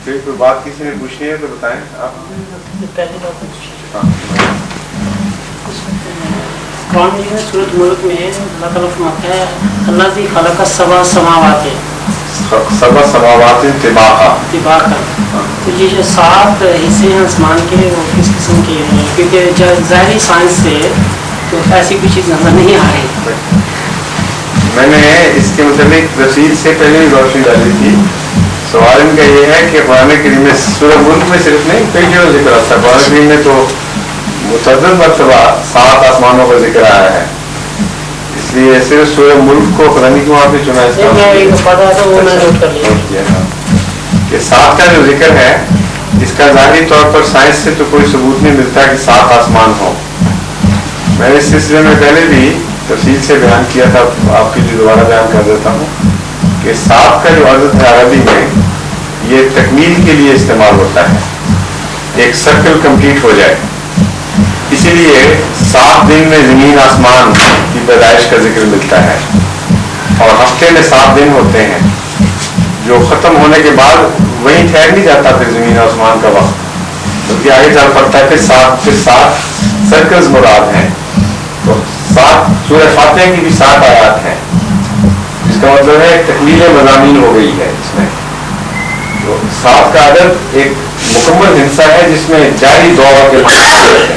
کوئی بات کسی نے پوچھنی ہے تو بتائیں آپ. پہلی بات قرآن میں سورۃ ملک میں اللہ تعالیٰ فرماتا ہے الذی خلق السبع سماوات طباقا. تو یہ جو 7 حصے ہیں آسمان کے وہ کس قسم کے ہیں؟ کیونکہ ظاہری سائنس سے تو ایسی کوئی چیز نظر نہیں آ رہی. میں نے اس کے متعلق تفصیل سے پہلے بھی روشنی ڈالی تھی. سوال ان کا یہ ہے کہ قرآن کریم میں سورہ ملک میں صرف نہیں کئی جگہ ذکر آتا ہے. قرآن کریم میں تو متعدد مرتبہ 7 آسمانوں کا ذکر آیا ہے. اس لیے صرف سورہ ملک کو قرآن کی وہاں پہ چنا کہ 7 کا جو ذکر ہے اس کا ظاہری طور پر سائنس سے تو کوئی ثبوت نہیں ملتا کہ 7 آسمان ہوں. میں نے اس سلسلے میں پہلے بھی تفصیل سے بیان کیا تھا, آپ کے لیے دوبارہ بیان کر دیتا ہوں کہ 7 کا جو عدد ہے عربی میں یہ تکمیل کے لیے استعمال ہوتا ہے, ایک سرکل کمپلیٹ ہو جائے. اسی لیے 7 دن میں زمین آسمان کی پیدائش کا ذکر ملتا ہے اور ہفتے میں 7 دن ہوتے ہیں جو ختم ہونے کے بعد وہیں ٹھہر نہیں جاتا پھر زمین آسمان کا وقت, کیونکہ آگے چل پڑتا ہے پھر 7 سرکلز مراد ہیں. تو 7 سورہ فاتحہ کی بھی 7 آیات ہیں, جس کا مطلب ہے تکمیل مضامین ہو گئی ہے اس میں. تو 7 کا عدد ایک مکمل حصہ ہے جس میں جاری دور کے ہیں.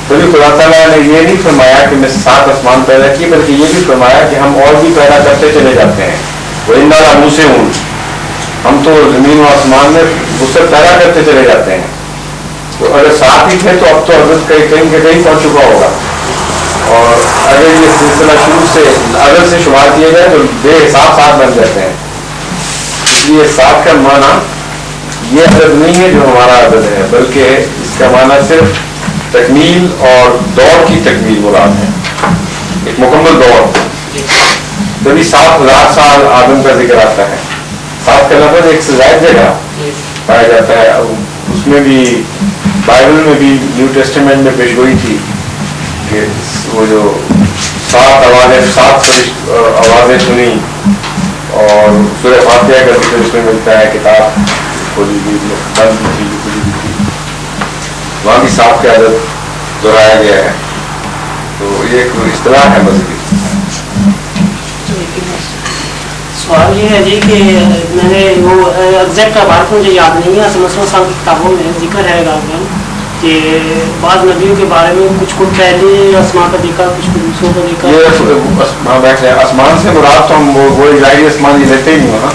کبھی خدا تعالیٰ نے یہ نہیں فرمایا کہ میں 7 آسمان پیدا کی, بلکہ یہ بھی فرمایا کہ ہم اور بھی پیدا کرتے چلے جاتے ہیں. وہ ان دادا منہ سے ہوں, ہم تو زمین و آسمان میں وسعت پیدا کرتے چلے جاتے ہیں. تو اگر 7 ہی تھے تو اب تو عدد کہیں پہنچ چکا ہوگا. اور اگر یہ سلسلہ شروع سے عدد سے شمار کیا جائے تو بے حساب 7 بن جاتے ہیں. اس لیے 7 کا معنی یہ عدد نہیں ہے جو ہمارا عدد ہے, بلکہ اس کا معنی صرف تکمیل اور دور کی تکمیل مراد ہے, ایک مکمل دور. تبھی 7,000 سال آدم کا ذکر آتا ہے. 7 کا لفظ ایک سے زائد جگہ پایا جاتا ہے. اس میں بھی بائبل میں بھی نیو ٹیسٹمنٹ میں پیشگوئی تھی کہ وہ جو 7 آوازیں سنی, اور سورہ فاتحہ کا ذکر اس میں ملتا ہے, کتاب کھولی گئی بند تھی کھلی تھی, وہاں بھی 7 کا عدد دہرایا گیا ہے. تو یہ ایک اصطلاح ہے مذہبی. سوال یہ ہے جی کہ میں نے وہ ایگزیکٹ عبارت مجھے یاد نہیں ہے, مسلم صاحب کی کتابوں میں ذکر ہے غالباً کہ بعض نبیوں کے بارے میں کچھ پہلے آسمان کا دیکھا, کچھ دوسروں کا دیکھا. یہ آسمان سے مراد تو ہم وہ ظاہری آسمان یہ لیتے ہی نہیں ہو نا.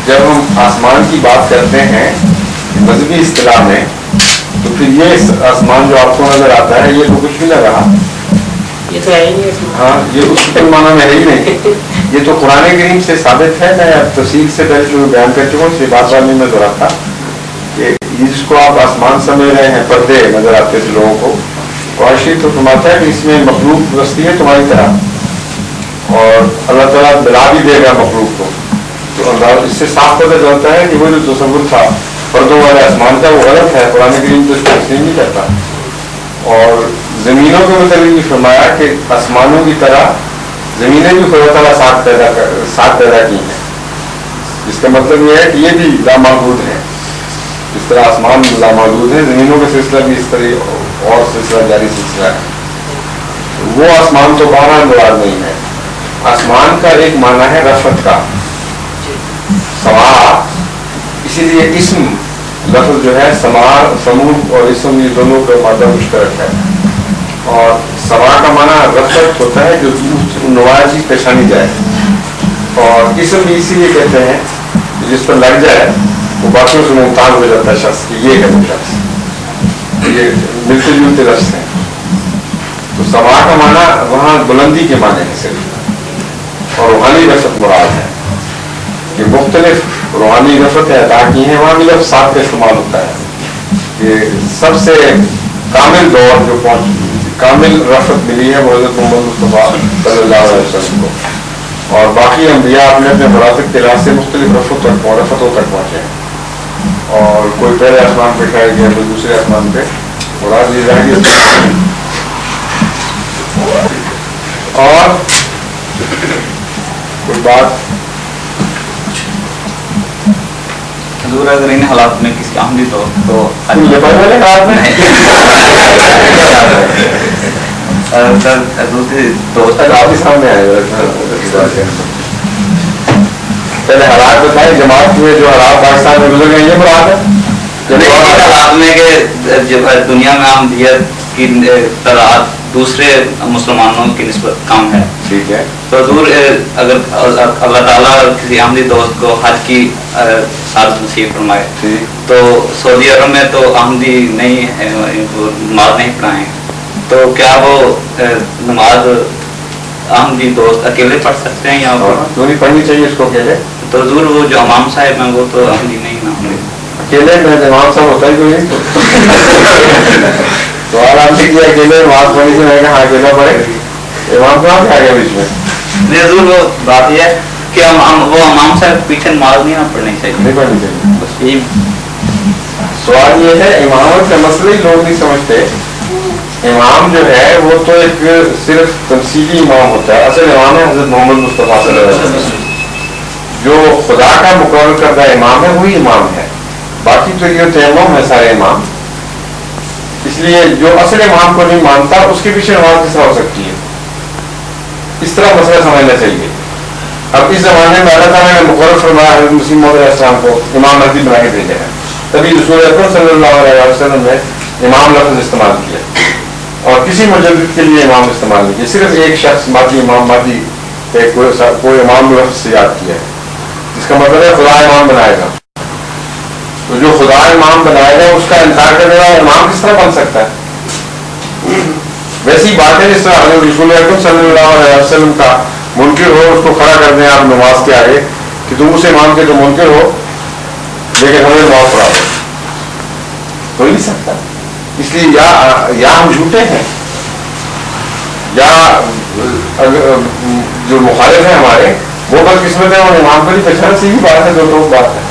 جب ہم آسمان کی بات کرتے ہیں مذہبی اصطلاح میں تو پھر یہ آسمان جو آپ کو نظر آتا ہے یہ تو کچھ بھی نہ رہا, یہ تو ہے ہی نہیں. ہاں یہ اس کے معنی میں ہے ہی نہیں. یہ تو قرآن کریم سے ثابت ہے. میں تفصیل سے پہلے جو بیان کر چکا ہوں اس بات والے میں دہراتا کہ یہ جس کو آپ آسمان سمجھ رہے ہیں, پردے نظر آتے تھے لوگوں کو, قرآن شریف تو فرماتا ہے کہ اس میں مخلوق بستی ہے تمہاری طرح, اور اللہ تعالیٰ ملا بھی دے گا مخلوق کو. تو اس سے صاف پتہ چلتا ہے کہ وہ جو تصور تھا پردوں والے آسمان کا وہ غلط ہے. قرآن کریم تو اس کو تسلیم نہیں کرتا. اور زمینوں کے متعلق بھی فرمایا کہ آسمانوں کی طرح زمینیں بھی خدا تعالیٰ 7 پیدا کی ہیں, جس کا مطلب یہ ہے کہ یہ بھی لامحدود ہے. اس طرح آسمان لامحدود ہے, زمینوں کا سلسلہ بھی اس طرح اور سلسلہ جاری سلسلہ ہے. وہ آسمان تو بہرحال مراد نہیں ہے. آسمان کا ایک معنی ہے رفعت کا, سما. اسی لیے اسم لفظ جو ہے سمود اور اسم یہ دونوں کا مادہ مشترک ہے. اور سما کا معنی رفعت ہوتا ہے جو نواز چیز پہچانی جائے, اور اسم بھی اسی لیے کہتے ہیں جس پر لگ جائے وہ باقیوں سے ممتاز ہو جاتا ہے شخص کی, یہ ہے وہ شخص. یہ ملتے جلتے لفظ ہیں. تو سما کا معنی وہاں بلندی کے معنی ہے صرف, اور روحانی رفعت مراد ہے. یہ مختلف روحانی رفعت عطا کی ہیں, وہاں بھی لفظ 7 کا استعمال ہوتا ہے. یہ سب سے کامل دور جو کامل رفعت ملی ہے وہ حضرت محمد مصطفیٰ صلی اللہ علیہ وسلم کو, اور باقی انبیاء اپنے اپنے مراتب کے لحاظ سے مختلف رفتوں تک پہنچے ہیں. اور کوئی پہلے آسمان پہ ٹھہر گیا, کوئی دوسرے آسمان پہ. مراد یہ ظاہری اور کوئی بات حضور اگر ان حالات میں کسی احمدی دوست کو دوسری دوست آپ کے سامنے آئے پہلے حالات بتائیں جماعت میں جو حالات پاکستان میں گزر گئے یہ مراد ہے حالات میں کہ جب دنیا میں احمدیت کی تعداد دوسرے مسلمانوں کی نسبت کم ہے. ٹھیک ہے. تو حضور اگر اللہ تعالیٰ کسی احمدی دوست کو حج کی سعادت نصیب فرمائے تو سعودی عرب میں تو احمدی نہیں ہے, نماز نہیں پڑھائیں, تو کیا وہ نماز احمدی دوست اکیلے پڑھ سکتے ہیں یا کیوں نہیں پڑھنی چاہیے اس کو اکیلے؟ تو حضور وہ جو امام صاحب ہیں وہ تو احمدی نہیں نا ہوں گے. اکیلے میں امام صاحب ہوتا ہی کوئی نہیں. سوال آپ نے کیا اکیلے نماز پڑھنی سے, میں کہا ہاں اکیلا پڑھے, امام صاحب کیا گیا بیچ میں؟ نہیں حضور وہ بات یہ ہے کہ وہ امام صاحب پیچھے نماز نہیں پڑھنی چاہیے, نہیں پڑھنی چاہیے. بس یہی سوال یہ ہے امامت کا مسئلہ ہی لوگ نہیں سمجھتے. امام جو ہے وہ تو ایک صرف تمثیلی امام ہوتا ہے, اصل امام ہے حضرت محمد مصطفیٰ صلی اللہ علیہ وسلم. جو خدا کا مقرر کردہ امام ہے وہی امام ہے, باقی تو یہ تیمم ہے سارے امام. اس لیے جو اصل امام کو نہیں مانتا اس کے پیچھے نماز کس طرح ہو سکتی ہے, اس طرح مسئلہ سمجھنا چاہیے. اب اس زمانے میں اللہ تعالیٰ نے مقرر فرمایا حضرت مسیح موعود علیہ السلام کو امام مہدی بنا کے بھیجا ہے, تبھی رسول اکرم صلی اللہ علیہ وسلم نے امام لفظ استعمال کیا, اور کسی مجدد کے لیے امام استعمال نہیں کیا, صرف ایک شخص مہدی امام مہدی کوئی امام لفظ سے یاد کیا ہے, جس کا مطلب ہے خدا امام بنائے گا. تو جو خدا امام بنائے گا اس کا انکار کرنے والا امام کس طرح بن سکتا ہے؟ ویسی بات ہے جس طرح حضرت رسول اکرم صلی اللہ علیہ وسلم کا منکر ہو, اس کو کھڑا کر دیں آپ نماز کے آگے کہ تم اس امام کے تو منکر ہو لیکن ہمیں نماز پڑھا دو, ہو ہی نہیں سکتا. اس لیے یا ہم جھوٹے ہیں یا جو مخالف ہیں ہمارے وہ بدقسمت ہے, اور امام کو نہیں پہچانا, سیدھی بات ہے, جو لوگ بات ہے.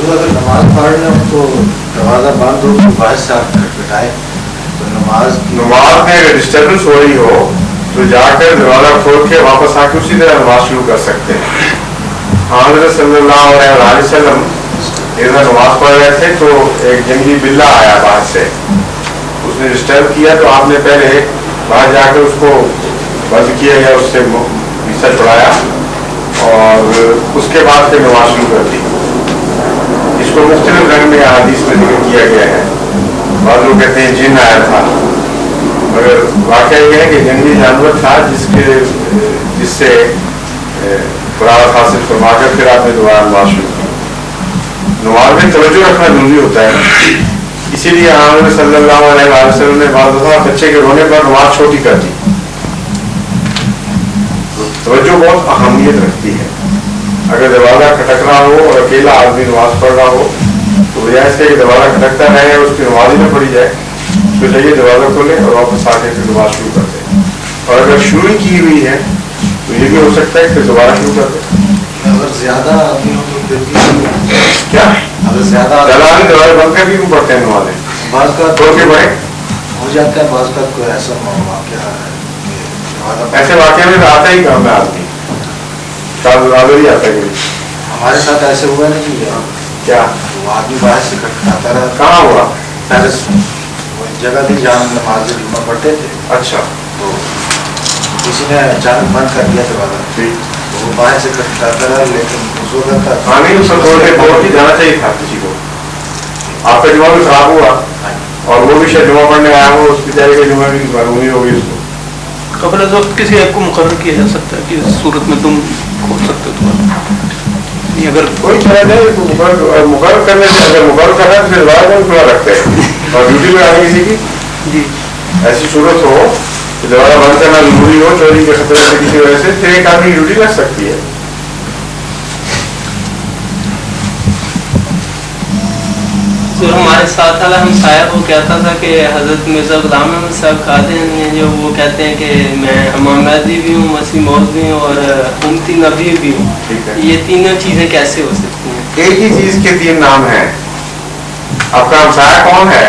اگر نماز پڑھ لیں تو دروازہ بند ہو تو باہر سے آپ کھٹکھٹائے تو نماز میں اگر ڈسٹربنس ہو رہی ہو تو جا کر دروازہ کھول کے واپس آ کے اسی طرح نماز شروع کر سکتے ہیں. حضرت صلی اللہ علیہ وسلم نماز پڑھ رہے تھے تو ایک جنگلی بلہ آیا باہر سے, اس نے ڈسٹرب کیا تو آپ نے پہلے باہر جا کر اس کو بند کیا یا اس سے حصہ چھڑایا اور اس کے بعد پھر نماز شروع کر دی. اس کو مختلف رنگ میں حدیث میں ذکر کیا گیا ہے. بعض لوگ کہتے ہیں جن آیا تھا, مگر واقعہ یہ ہے کہ جنگلی جانور تھا جس سے قرآن حاصل فرما کر پھر آپ نے دوبارہ نماز شروع کی. نماز میں توجہ رکھنا ضروری ہوتا ہے, اسی لیے حضرت صلی اللہ علیہ وسلم نے بعض دفعہ بچے کے رونے پر نماز چھوٹی کر دی. توجہ بہت اہمیت رکھتی ہے. اگر دروازہ کھٹک رہا ہو اور اکیلا آدمی نماز پڑھ رہا ہو تو بجائے سے کہ دروازہ کھٹکتا رہے اور اس کی نماز ہی نہ پڑھی جائے, اس کو چاہیے دروازہ کھولے اور واپس آ کے پھر نماز شروع کر دیں. اور اگر شروع کی ہوئی ہے تو یہ بھی ہو سکتا ہے کہ دوبارہ شروع کر دیں. اگر زیادہ آدمی ہو تو پھر کیا اگر زیادہ آدمی دروازے بند کر بھی کیوں پڑھتے ہیں نمازیں, بعض کا توڑ کے پڑھیں ہو جاتا ہے, بعض کا کوئی ایسا واقعہ ہے ایسے واقعے میں آتا ہی کام ہے آدمی, شاید ہی آتا ہے. ہمارے ساتھ ایسے ہوا نا کہ کیا وہ آدمی باہر سے کھٹکھٹاتا رہا. کہاں ہوا؟ پہلے وہ جگہ تھی جہاں ہم نماز جمعہ پڑھتے تھے. اچھا. تو کسی نے اچانک بند کر دیا دروازہ, تو وہ باہر سے کھٹکھٹاتا رہا, لیکن اس وقت کا کھانے اس کو توڑ کے جانا چاہیے تھا کسی کو. آپ کا جمعہ بھی خراب ہوا اور وہ بھی شاید جمعہ پڑھنے آیا ہو, اس بیچارے کا جمعہ بھی معلومی ہوگی اس کو. قبل از وقت کسی ایک کو مقرر کیا جا سکتا ہے کہ اس صورت میں تم کھول سکتے ہو. اگر کوئی شاید نہیں مقرر کرنے سے, اگر مقرر کرنا ہے تو پھر دروازہ کھلا رکھتے ہیں اور ڈیوٹی میں آنے کسی کی جی ایسی صورت ہو کہ دروازہ بند کرنا ضروری ہو چوری کے خطرے سے کسی وجہ سے, پھر ایک آدمی ڈیوٹی رکھ سکتی ہے. ہمارے ساتھ والا ہم صاحب وہ کہتا تھا کہ حضرت مرزا غلام احمد صاحب قادیانی ہیں جو وہ کہتے ہیں کہ میں امام مہدی بھی ہوں, مسیح موعود بھی ہوں اور امتی نبی بھی ہوں. یہ تینوں چیزیں کیسے ہو سکتی ہیں؟ ایک ہی چیز کے تین نام ہیں. آپ کا ہمسایہ کون ہے؟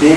3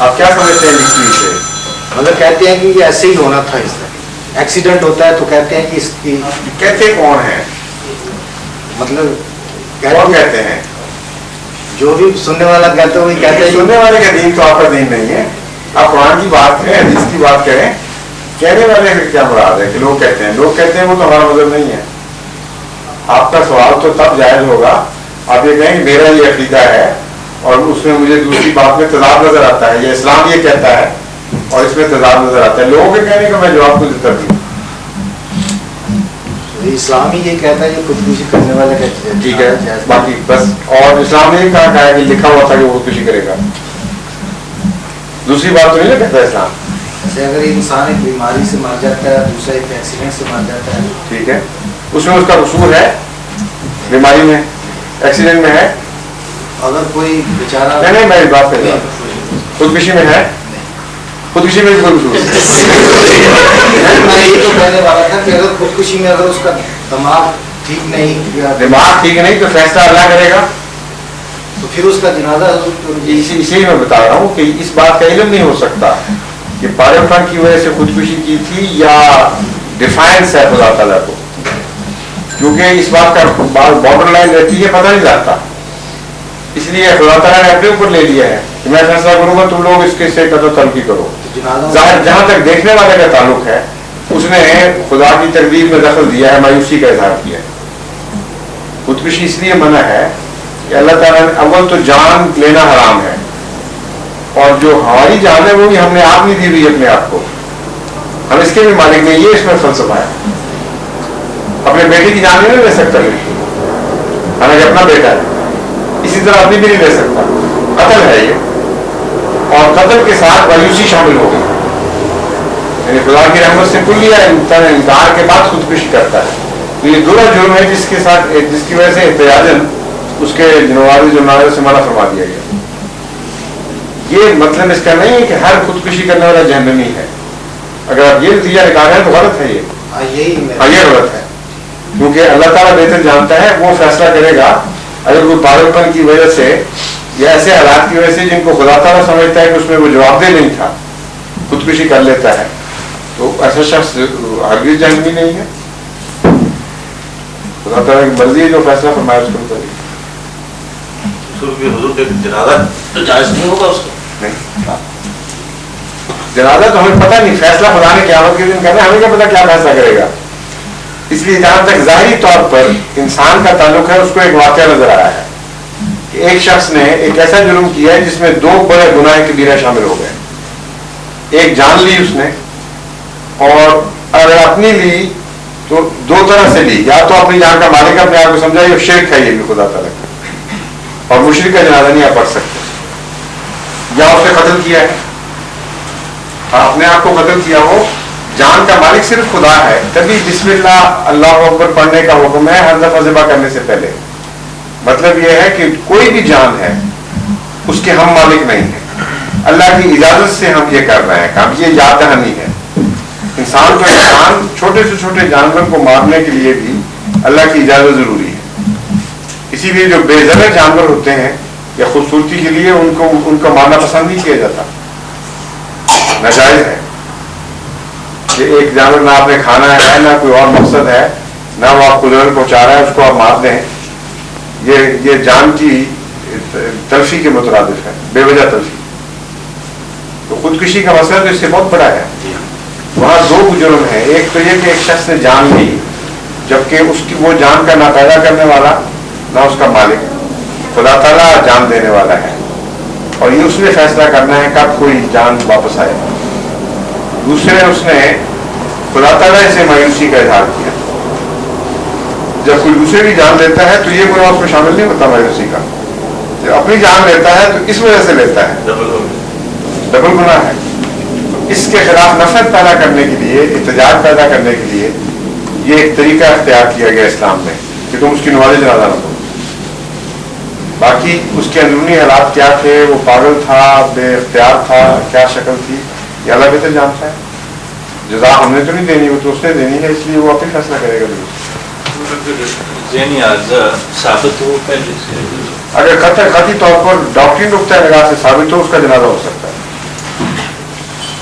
آپ کیا سمجھتے ہیں لکھی سے؟ مگر کہتے ہیں کہ یہ ایسے ہی ہونا تھا، اس طرح ایکسیڈنٹ ہوتا ہے تو کہتے ہیں کہ اس کی کہتے کون ہیں؟ مطلب کون کہتے ہیں؟ جو بھی سننے والا کہتے ہیں وہی کہتے ہیں. سننے والے کا دین تو آپ کا دین نہیں ہے. آپ قرآن کی بات کریں، حدیث کی بات کریں. کہنے والے کا کیا مراد ہے کہ لوگ کہتے ہیں؟ لوگ کہتے ہیں وہ تو ہمارا مذہب نہیں ہے. آپ کا سوال تو تب جائز ہوگا آپ یہ کہیں کہ میرا یہ عقیدہ ہے اور اس میں مجھے دوسری بات میں تضاد نظر آتا ہے، یا اسلام یہ کہتا ہے اور اس میں تضاد نظر آتا ہے. لوگوں کے کہنے کا میں جواب کو دیتا ہوں. اسلام ہی یہ کہتا ہے یہ خودکشی کرنے والا کہتے ہیں. ٹھیک ہے، باقی بس. اور اسلام نے کہا ہے کہ لکھا ہوا تھا کہ وہ خودکشی کرے گا. دوسری بات تو نہیں نا کہتا اسلام. جیسے اگر ایک انسان ایک بیماری سے مر جاتا ہے، دوسرا ایک ایکسیڈنٹ سے مر جاتا ہے، ٹھیک ہے، اس میں اس کا قصور ہے، بیماری میں ایکسیڈنٹ میں ہے. اگر کوئی بیچارہ نہیں میں اس بات کر رہا ہوں خودکشی میں ہے، خودکشی میں بھی کوئی قصور میں یہ تو کہنے والا تھا کہ اگر خودکشی میں اگر اس کا دماغ ٹھیک نہیں یا دماغ ٹھیک نہیں تو فیصلہ اللہ کرے گا. تو پھر اس کا جنازہ اسی میں بتا رہا ہوں کہ اس بات کا علم نہیں ہو سکتا کہ پاگل پن کی وجہ سے خودکشی کی تھی یا ڈیفائنس ہے خدا تعالیٰ کو، کیونکہ اس بات کا بارڈر لائن رہتی ہے، پتہ نہیں لگتا. اس لیے خدا تعالیٰ نے اپنے اوپر لے لیا ہے کہ میں فیصلہ کروں گا تم لوگ اس کے سے قدر تلقی کرو. جہاں تک دیکھنے والے کا تعلق ہے اس نے خدا کی تقدیر میں دخل دیا ہے، مایوسی کا اظہار کیا ہے. خودکشی اس لیے منع ہے کہ اللہ تعالیٰ نے اول تو جان لینا حرام ہے، اور جو ہماری جان ہے وہ بھی ہم نے آپ نہیں دی ہوئی اپنے آپ کو، ہم اس کے بھی مالک نہیں. یہ اس میں فلسفہ ہے. اپنے بیٹے کی جان نہیں لے سکتا حالانکہ اپنا بیٹا ہے، اسی طرح اپنی بھی نہیں لے سکتا. قتل ہے یہ، اور قتل کے ساتھ مایوسی شامل ہو گئی. یعنی خدا کی رحمت سے کلیہ انکار کے بعد خودکشی کرتا ہے. تو یہ دوسرا جرم ہے جس کے ساتھ جس کی وجہ سے احتجاجاً اس کے جنواری جرمانوں سے منع فرما دیا گیا. یہ مطلب اس کا نہیں ہے کہ ہر خودکشی کرنے والا جہنمی ہے. اگر آپ یہ نتیجہ نکال رہے ہیں تو غلط ہے. یہ غلط ہے، کیونکہ اللہ تعالیٰ بہتر جانتا ہے، وہ فیصلہ کرے گا. اگر کوئی پاگل پن کی وجہ سے یا ایسے حالات کی وجہ سے جن کو خدا تعالیٰ سمجھتا ہے کہ اس میں وہ جواب دہ نہیں تھا، خودکشی کر لیتا ہے، تو ایسا شخص ہرگز جہنمی نہیں ہے. خدا تعالیٰ کی مرضی ہے، جو فیصلہ فرمایا اس کو کرے. جنازہ تو جائز نہیں ہوگا اس کو؟ نہیں، جنازہ تو ہمیں پتہ نہیں، فیصلہ خدا نے قیامت کے دن کرنا ہے، ہمیں کیا پتا کیا فیصلہ کرے گا. اس لیے جہاں تک ظاہری طور پر انسان کا تعلق ہے، اس کو ایک واقعہ نظر آیا ہے کہ ایک شخص نے ایک ایسا جرم کیا ہے جس میں دو بڑے گناہ کبیرہ شامل ہو گئے. ایک جان لی اس نے، اور اگر اپنی لی تو دو طرح سے لی. یا تو اپنی جان کا مالک اپنے آپ کو سمجھا، یہ شرک ہے، یہ بھی خدا تعالیٰ کا، اور مشرک کا جنازہ نہیں آپ پڑھ سکتے. یا اس نے قتل کیا ہے، اپنے آپ کو قتل کیا. ہو جان کا مالک صرف خدا ہے، تبھی بسم اللہ اللہ اکبر پڑھنے کا حکم ہے ہر دفعہ ذبح کرنے سے پہلے. مطلب یہ ہے کہ کوئی بھی جان ہے اس کے ہم مالک نہیں ہیں، اللہ کی اجازت سے ہم یہ کر رہے ہیں کام. یہ یاد دہانی ہے. انسان کو انسان چھوٹے سے چھوٹے جانور کو مارنے کے لیے بھی اللہ کی اجازت ضروری ہے. اسی لیے جو بے زر جانور ہوتے ہیں یا خوبصورتی کے لیے ان کو مارنا پسند نہیں کیا جاتا، ناجائز ہے. کہ ایک جانور نہ آپ نے کھانا ہے، نہ کوئی اور مقصد ہے، نہ وہ آپ کو ضرور پہنچا رہا ہے، اس کو آپ مار دیں، یہ جان کی تلفی کے مترادف ہے، بے وجہ تلفی. تو خودکشی کا مسئلہ تو اس سے بہت بڑا ہے. وہاں دو جرم ہیں. ایک تو یہ کہ ایک شخص نے جان لی جبکہ اس کی وہ جان کا نہ پیدا کرنے والا نہ اس کا مالک، خدا تعالیٰ جان دینے والا ہے، اور یہ اس نے فیصلہ کرنا ہے کب کوئی جان واپس آئے. دوسرے اس نے خدا تعالیٰ سے مایوسی کا اظہار کیا. جب کوئی دوسرے کی جان لیتا ہے تو یہ گناہ اس میں شامل نہیں ہوتا مایوسی کا. جب اپنی جان لیتا ہے تو اس وجہ سے لیتا ہے، ڈبل گناہ ہے. اس کے خلاف نفرت پیدا کرنے کے لیے، احتجاج پیدا کرنے کے لیے یہ ایک طریقہ اختیار کیا گیا اسلام میں کہ تم اس کی نماز جنازہ نہ دو. باقی اس کے اندرونی حالات کیا تھے، وہ پاگل تھا، بے اختیار تھا، کیا شکل تھی، یہ اللہ بہتر جانتا ہے. جزا ہم نے تو نہیں دینی، وہ تو اس نے دینی ہے، اس لیے وہ اپنی فیصلہ کرے گا. ذہنی عارضہ ثابت ہو پہلے سے، اگر قطعی طور پر ڈاکٹری نقطۂ نگاہ سے ثابت ہو، اس کا جنازہ ہو سکتا ہے.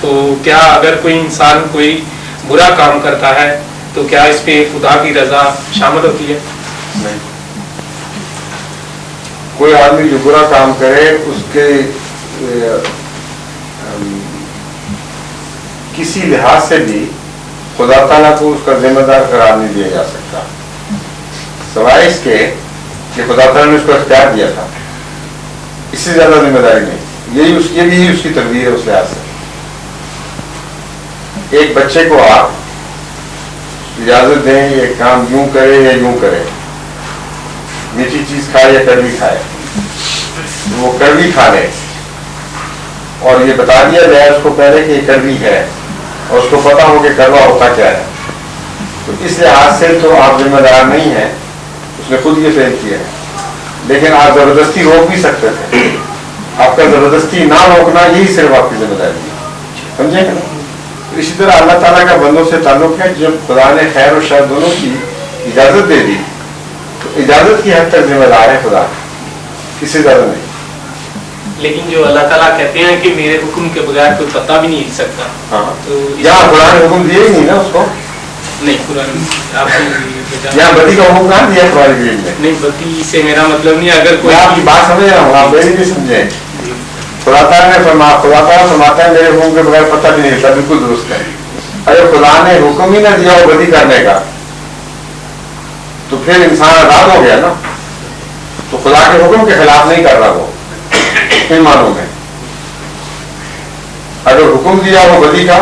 تو کیا اگر کوئی انسان کوئی برا کام کرتا ہے تو کیا اس پہ خدا کی رضا شامل ہوتی ہے؟ نہیں. کوئی آدمی جو برا کام کرے اس کے کسی لحاظ سے بھی خدا تعالیٰ کو اس کا ذمہ دار قرار نہیں دیا جا سکتا، سوائے اس کے کہ خدا تعالیٰ نے اس کو اختیار دیا تھا. اس سے زیادہ ذمہ داری نہیں. یہ بھی اس کی تقدیر ہے. اس لحاظ سے ایک بچے کو آپ اجازت دیں یہ کام یوں کرے یا یوں کرے، میٹھی چیز کھائے یا کڑوی کھائے، وہ کڑوی کھا لے اور یہ بتا دیا جائے اس کو پہلے کہ یہ کڑوی ہے اور اس کو پتا ہو کہ کڑوا ہوتا کیا ہے، تو اس لحاظ سے تو آپ ذمہ دار نہیں ہیں، اس نے خود یہ فیل کیا ہے. لیکن آپ زبردستی روک بھی سکتے تھے. آپ کا زبردستی نہ روکنا یہی صرف آپ کی ذمہ داری ہے، سمجھے نا. اسی طرح اللہ تعالیٰ کا بندوں سے تعلق ہے. جب خدا نے خیر اور شر دونوں کی اجازت دے دی تو اجازت کی حد تک ذمہ دار ہے خدا، اس سے زیادہ نہیں. لیکن جو اللہ تعالیٰ کہتے ہیں کہ میرے حکم کے بغیر کوئی پتہ بھی نہیں ہل سکتا، ہاں تو یہاں خدا نے حکم دیا ہی نہیں نا اس کو. نہیں قرآن آپ یہاں بدی کا حکم کہاں دیا قرآن کریم میں؟ نہیں، بدی سے میرا مطلب نہیں. اگر کوئی میں آپ کی بات سمجھ رہا ہوں، آپ میری بھی سمجھیں. خدا تعالیٰ نے خدا تعالیٰ فرماتا ہے میرے حکم کے بغیر پتہ بھی نہیں ہلتا، بالکل درست ہے. اگر خدا نے حکم ہی نہ دیا ہو بدی کرنے کا تو پھر انسان آزاد ہو گیا نا. تو خدا کے حکم کے خلاف نہیں کر رہا وہ ان معنوں میں. اگر حکم دیا ہو بدی کا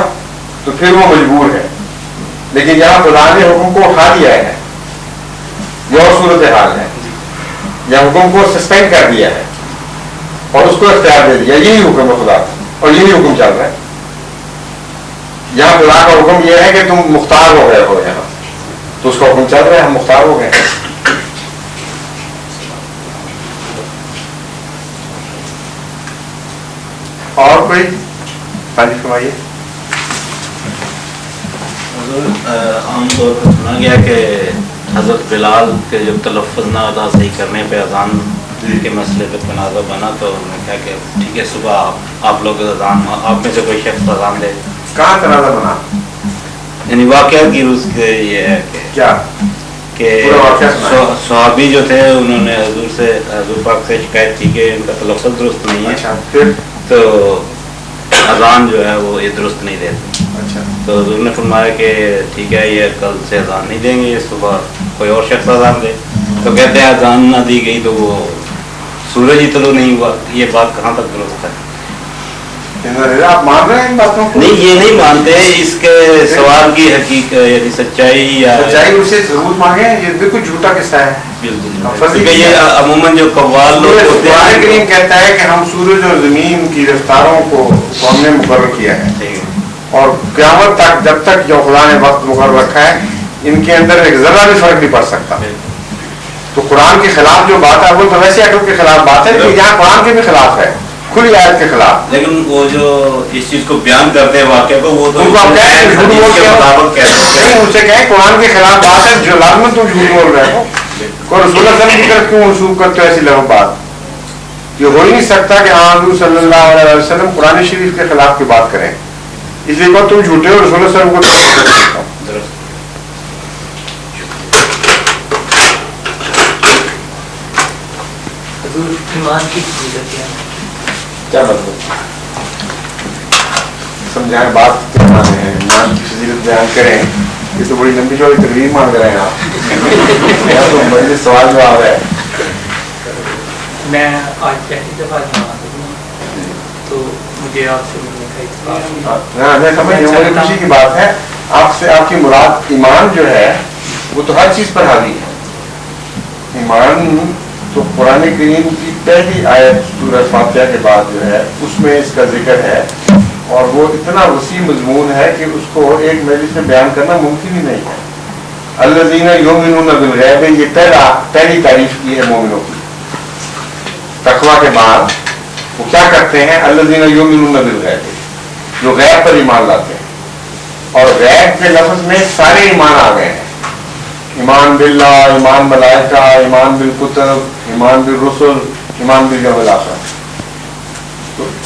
تو پھر وہ مجبور ہے. لیکن یہاں خدا نے حکم کو اٹھا دیا ہے، یہ اور صورت حال ہے. یا حکم کو سسپینڈ کر دیا ہے اور اس کو اختیار دے دیا. یہی حکم ہے خدا کا اور یہی حکم چل رہا ہے. یہاں خدا کا حکم یہ ہے کہ تم مختار ہو گئے ہو یہاں، تو اس کا حکم چل رہا ہے، ہم مختار ہو گئے. اور کوئی تعریف فرمائیے. عام طور پر سنا گیا کہ حضرت بلال کے جو تلفظ نہ ادا صحیح کرنے پہ اذان کے مسئلے پہ تنازع بنا، تو انہوں نے کہا کہ ٹھیک ہے صبح آپ لوگ اذان، آپ میں سے کوئی شخص اذان دے. کہاں تنازع بنا؟ یعنی واقعہ کی روز کے یہ ہے کہ کیا کہ صحابی جو تھے انہوں نے حضور پاک سے شکایت کی کہ ان کا تلفظ درست نہیں ہے. اچھا، پھر تو اذان جو ہے وہ یہ درست نہیں دیتے. اچھا، تو حضور نے فرمایا کہ ٹھیک ہے یہ کل سے اذان نہیں دیں گے، یہ صبح کوئی اور شخص اذان دے. تو کہتے ہیں اذان نہ دی گئی تو وہ سورج ہی طلوع نہیں ہوا. یہ بات کہاں تک درست ہے؟ آپ مان رہے ہیں ان باتوں کو؟ نہیں، یہ نہیں مانتے. اس کے سوال کی حقیقت یعنی سچائی یا سچائی اسے ضرور مانگیں. یہ بالکل جھوٹا قصہ ہے. بالکل. یہ عموماً جو قوال لوگ ہوتے قرآن ہیں، کریم کہتا ہے کہ ہم سورج اور زمین کی رفتاروں کو ہم نے مقرر کیا ہے، اور قیامت تک جب تک جو خدا نے وقت مقرر رکھا ہے ان کے اندر ایک ذرہ بھی فرق نہیں پڑ سکتا. تو قرآن کے خلاف جو بات ہے وہ تو ویسے عقل کے خلاف بات ہے، لیکن یہاں قرآن کے بھی خلاف ہے، کھلی آیت کے خلاف. لیکن وہ جو اس چیز کو بیان کرتے ہیں واقعہ کو، وہ تو ان کو آپ کہیں جھوٹ بول کے نہیں، ان سے کہیں قرآن کے خلاف بات ہے، جو لازمن تم جھوٹ بول رہے ہو. اور رسول اللہ صلی اللہ علیہ وسلم کی طرف کیوں منسوخ کرتے ہو ایسی لغو بات؟ یہ ہو ہی نہیں سکتا کہ حضور صلی اللہ علیہ وسلم قرآن شریف کے خلاف کی بات کریں. اس لیے بات تم جھوٹے ہو، رسول اللہ صلی اللہ علیہ وسلم کو کیا مطلب سمجھائیں بات کیا مانے ہیں. ایمان کی فضیلت بیان کریں. یہ تو بڑی لمبی چوڑی تقریر مانگ رہے ہیں آپ. تو بڑے سوال جواب ہے. میں آج پہلی دفعہ تو مجھے آپ سے ملنے کا اتفاق. میں سمجھ رہا ہوں، بڑی خوشی کی بات ہے. آپ سے آپ کی مراد ایمان جو ہے وہ تو ہر چیز پر حاوی ہے. ایمان تو قرآن کریم کی پہلی آیت سورہ فاتحہ کے بعد جو ہے اس میں اس کا ذکر ہے، اور وہ اتنا وسیع مضمون ہے کہ اس کو ایک مجلس میں بیان کرنا ممکن ہی نہیں ہے. الذین یؤمنون بالغیب، یہ پہلی تعریف کی ہے مومنوں کی. تقویٰ کے بعد وہ کیا کرتے ہیں؟ الذین یؤمنون بالغیب، جو غیب پر ایمان لاتے ہیں. اور غیب کے لفظ میں سارے ایمان آ گئے ہیں. ایمان باللہ، ایمان ملائکہ، ایمان بالکتب، ایمان بالرسل، ایمان بالیوم الآخر. تو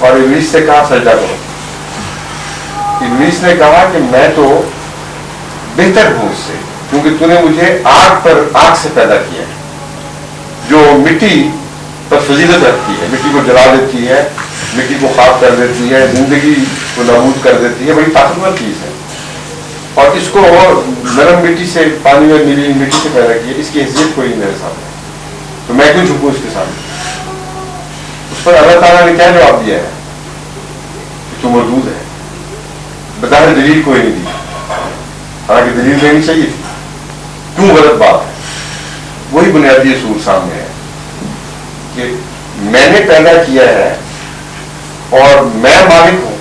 اور ابلیس سے کہا سجدہ کرو. ابلیس نے کہا کہ میں تو بہتر ہوں اس سے، کیونکہ تو نے مجھے آگ سے پیدا کیا ہے جو مٹی پر فضیلت رکھتی ہے، مٹی کو جلا دیتی ہے، مٹی کو خاک کر دیتی ہے، زندگی کو نابود کر دیتی ہے، بڑی طاقتور چیز ہے. اور اس کو نرم مٹی سے، پانی اور نیلی مٹی سے پیدا کیا، اس کی حیثیت کوئی میرے سامنے، تو میں کیوں جھکوں اس کے سامنے؟ اس پر اللہ تعالیٰ نے کیا جواب دیا ہے کہ تو مردود ہے. بظاہر دلیل کوئی نہیں دی، حالانکہ دلیل دینی چاہیے تھی. کیوں غلط بات ہے؟ وہی بنیادی اصول سامنے ہے کہ میں نے پیدا کیا ہے اور میں مالک ہوں،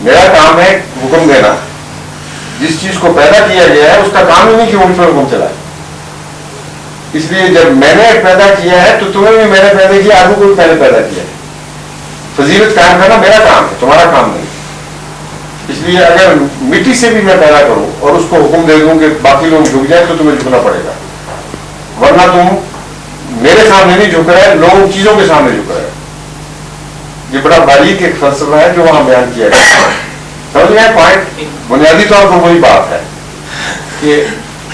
میرا کام ہے حکم دینا. جس چیز کو پیدا کیا گیا ہے اس کا کام ہی نہیں کہ وہ اس پر حکم چلائے. اس لیے جب میں نے پیدا کیا ہے تو تمہیں بھی میں نے پیدا کیا، آگے کو بھی میں نے پیدا کیا ہے. فضیلت قائم کرنا میرا کام ہے، تمہارا کام نہیں. اس لیے اگر مٹی سے بھی میں پیدا کروں اور اس کو حکم دے دوں کہ باقی لوگ جھک جائیں تو تمہیں جھکنا پڑے گا، ورنہ تم میرے سامنے نہیں جھک رہے، لوگوں چیزوں کے سامنے جھک رہے. یہ بڑا باریک ایک فلسفہ ہے جو وہاں بیان کیا گیا ہے. سمجھ گئے پوائنٹ؟ بنیادی طور پر وہی بات ہے کہ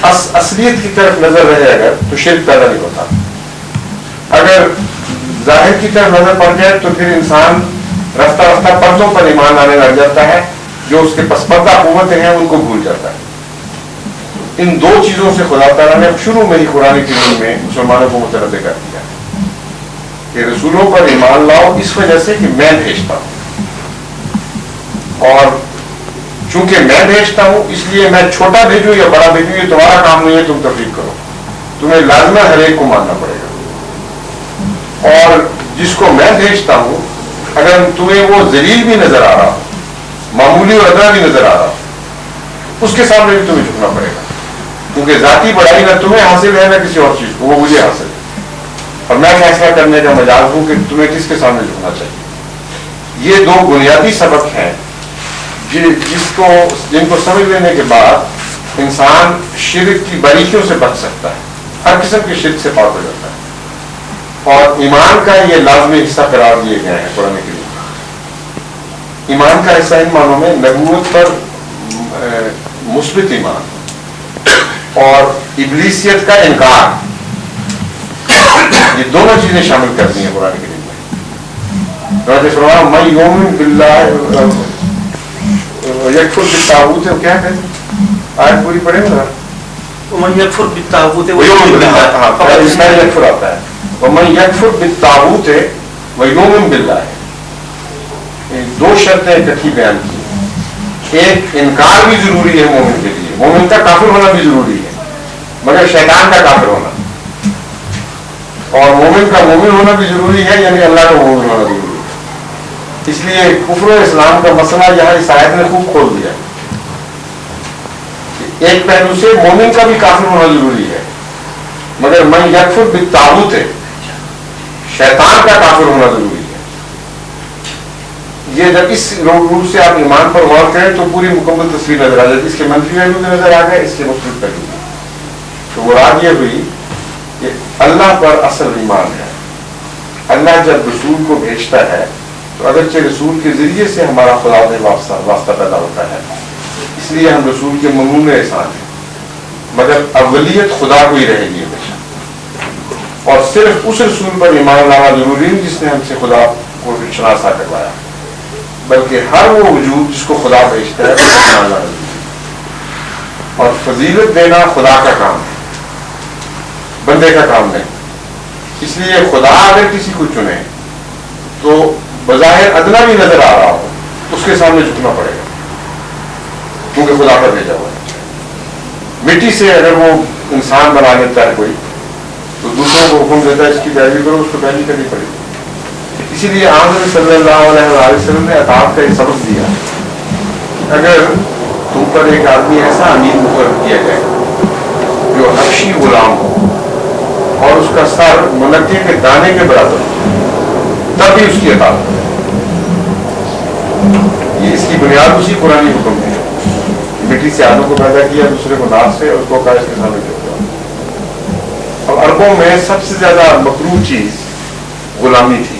اصلیت کی طرف نظر رہے اگر تو شرک پیدا نہیں ہوتا. اگر ظاہر کی طرف نظر پڑ جائے تو پھر انسان رفتہ رفتہ پردوں پر ایمان آنے لگ جاتا ہے، جو اس کے پس پردہ قوتیں ہیں ان کو بھول جاتا ہے. ان دو چیزوں سے خدا تعالیٰ نے شروع میں ہی قرآن کریم میں مسلمانوں کو متنبع کر دیا کہ رسولوں پر ایمان لاؤ اس وجہ سے کہ میں بھیجتا ہوں، اور چونکہ میں بھیجتا ہوں اس لیے میں چھوٹا بھیجوں یا بڑا بھیجوں یہ تمہارا کام نہیں ہے، تم تفریق کرو، تمہیں لازمہ ہر ایک کو ماننا پڑے گا. اور جس کو میں بھیجتا ہوں اگر تمہیں وہ ذلیل بھی نظر آ رہا ہو، معمولی اور ادنا بھی نظر آ رہا ہو، اس کے سامنے بھی تمہیں جھکنا پڑے گا، کیونکہ ذاتی بڑائی نہ تمہیں حاصل ہے نہ کسی اور چیز کو، وہ مجھے حاصل ہے. اور میں فیصلہ کرنے کا مجاز ہوں کہ تمہیں کس کے سامنے جھکنا چاہیے. یہ دو بنیادی سبق ہیں جن کو سمجھ لینے کے بعد انسان شرک کی باریکیوں سے بچ سکتا ہے، ہر قسم کے شرک سے پاک ہو جاتا ہے. اور ایمان کا یہ لازمی حصہ قرار دیے گئے ہیں قرآن کریم. ایمان کا حصہ ان معنوں میں نبوت پر مثبت ایمان اور ابلیسیت کا انکار، یہ دونوں چیزیں شامل کر دی ہیں قرآن کریم میں. فرمایا میں یؤمن باللہ یکفر بالطاغوت، کیا کہتے ہیں آیت پوری پڑھیں گے. ومن یکفر بالطاغوت ویؤمن باللہ، اس میں یکفر آتا ہے. ومن یکفر بالطاغوت ویؤمن باللہ، دو شرطیں اکٹھی بیان کی. ایک انکار بھی ضروری ہے مومن کے لیے، مومن کا کافر ہونا بھی ضروری ہے، مگر شیطان کا کافر ہونا. اور مومن کا مومن ہونا بھی ضروری ہے، یعنی اللہ کا مومن ہونا ضروری ہے. اس لیے کفر و اسلام کا مسئلہ یہاں اس آیت نے خوب کھول دیا. ایک پہلو سے مومن کا بھی کافر ہونا ضروری ہے، مگر من یکفر بالطاغوت، شیطان کا کافر ہونا ضروری ہے. یہ جب اس روح سے آپ ایمان پر غور کریں تو پوری مکمل تصویر نظر آ جاتی. اس کے منفی پہلو بھی نظر آ گئے، اس کے مثبت پہلو بھی. تو مراد یہ ہوئی کہ اللہ پر اصل ایمان ہے. اللہ جب رسول کو بھیجتا ہے تو اگرچہ رسول کے ذریعے سے ہمارا خدا سے واسطہ پیدا ہوتا ہے، اس لیے ہم رسول کے ممنون احسان ہیں، مگر اولیت خدا کو ہی رہے گی ہمیشہ. اور صرف اس رسول پر ایمان لانا ضروری نہیں جس نے ہم سے خدا کو شناسا کروایا، بلکہ ہر وہ وجود جس کو خدا بھیجتا ہے اس پر ایمان لانا ضروری ہے. اور فضیلت دینا خدا کا کام ہے، بندے کا کام نہیں. اس لیے خدا اگر کسی کو چنے تو بظاہر ادنا بھی نظر آ رہا ہو اس کے سامنے جھکنا پڑے گا، کیونکہ خدا کا بھیجا ہوا ہے. مٹی سے اگر وہ انسان بنا لیتا ہے کوئی تو دوسروں کو حکم دیتا ہے اس کی پیروی کرو، اس کو پیروی کرنی پڑے گی. اسی لیے آمد صلی اللہ علیہ وسلم نے عطاف کا یہ سبق دیا کہ اگر تم پر ایک آدمی ایسا امیر مقرر کیا جائے جو حبشی غلام ہو اور اس کا سر منقے کے دانے کے برابر ہو تب بھی اس کی اطاعت کرے. یہ اس کی بنیاد اسی قرآن حکم ہے. مٹی سے آدم کو پیدا کیا، دوسرے کو ناک سے، اور اس کو کہا اس کے سامنے جھک جاؤ. اب عربوں میں سب سے زیادہ مکروہ چیز غلامی تھی.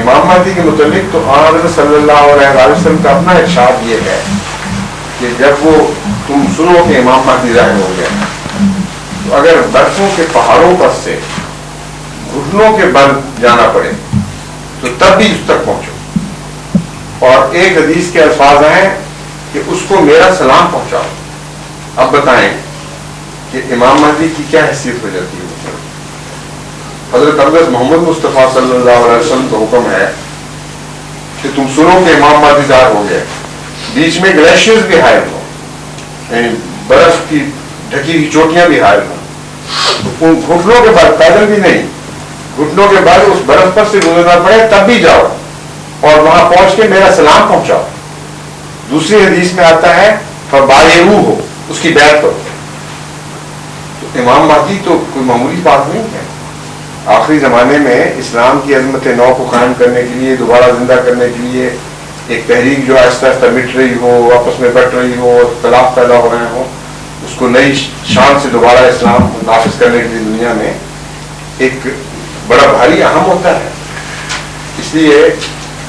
امام مہدی کے متعلق تو حضرت صلی اللہ علیہ وسلم کا اپنا ارشاد یہ ہے کہ جب وہ تم سنو کہ امام مہدی ظاہر ہو گیا تو اگر برفوں کے پہاڑوں پر سے گھٹنوں کے بل جانا پڑے تو تب بھی اس تک پہنچو. اور ایک حدیث کے الفاظ ہیں کہ اس کو میرا سلام پہنچاؤ. اب بتائیں کہ امام مہدی کی کیا حیثیت ہو جاتی ہے. حضرت محمد مصطفیٰ صلی اللہ علیہ وسلم کا حکم ہے کہ تم سنو کہ امام مہدی ظاہر ہو گیا. بیچ میں گلیشیئرز بھی حائل ہو, یعنی برف کی ڈھکی ہوئی چوٹیاں بھی حائل ہوں, ان گھٹنوں کے بعد, پیدل بھی نہیں, گھٹنوں کے بعد اس برف پر سے گزرنا پڑے تب بھی جاؤ اور وہاں پہنچ کے میرا سلام پہنچاؤ. دوسری حدیث میں آتا ہے فبایعوہ ہو, اس کی بیعت کرو. تو امام مہدی تو کوئی معمولی بات نہیں ہے. آخری زمانے میں اسلام کی عظمت نو کو قائم کرنے کے لیے, دوبارہ زندہ کرنے کے لیے ایک تحریک جو آہستہ آہستہ مٹ رہی ہو, آپس میں بٹ رہی ہو, اختلاف پیدا ہو رہے ہوں, اس کو نئی شان سے دوبارہ اسلام نافذ کرنے کے لیے دنیا میں ایک بڑا بھاری اہم ہوتا ہے. اس لیے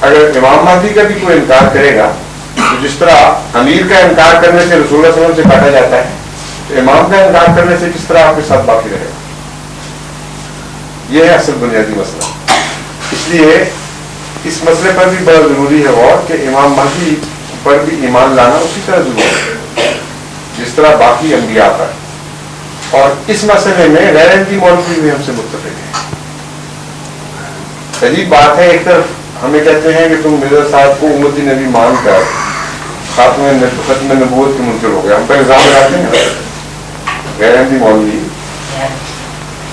اگر امام مہدی کا بھی کوئی انکار کرے گا تو جس طرح امیر کا انکار کرنے سے رسول اللہ صلی اللہ علیہ وسلم سے کاٹا جاتا ہے, تو امام کا انکار کرنے سے کس طرح آپ کے ساتھ باقی رہے گا. یہ ہے اصل بنیادی مسئلہ. اس لیے اس مسئلے پر بھی بڑا ضروری ہے غور کہ امام مہدی پر بھی ایمان لانا اسی طرح ضروری ہے جس طرح باقی انبیاء پر. اور اس مسئلے میں غیر احمدی مولوی بھی ہم سے متفق ہیں. عجیب بات ہے, ایک طرف ہمیں کہتے ہیں کہ تم مرزا صاحب کو امتی نبی مان کر ختم نبوت کے منکر ہو گئے. ہم پر الزام لگاتے ہیں غیر احمدی مولوی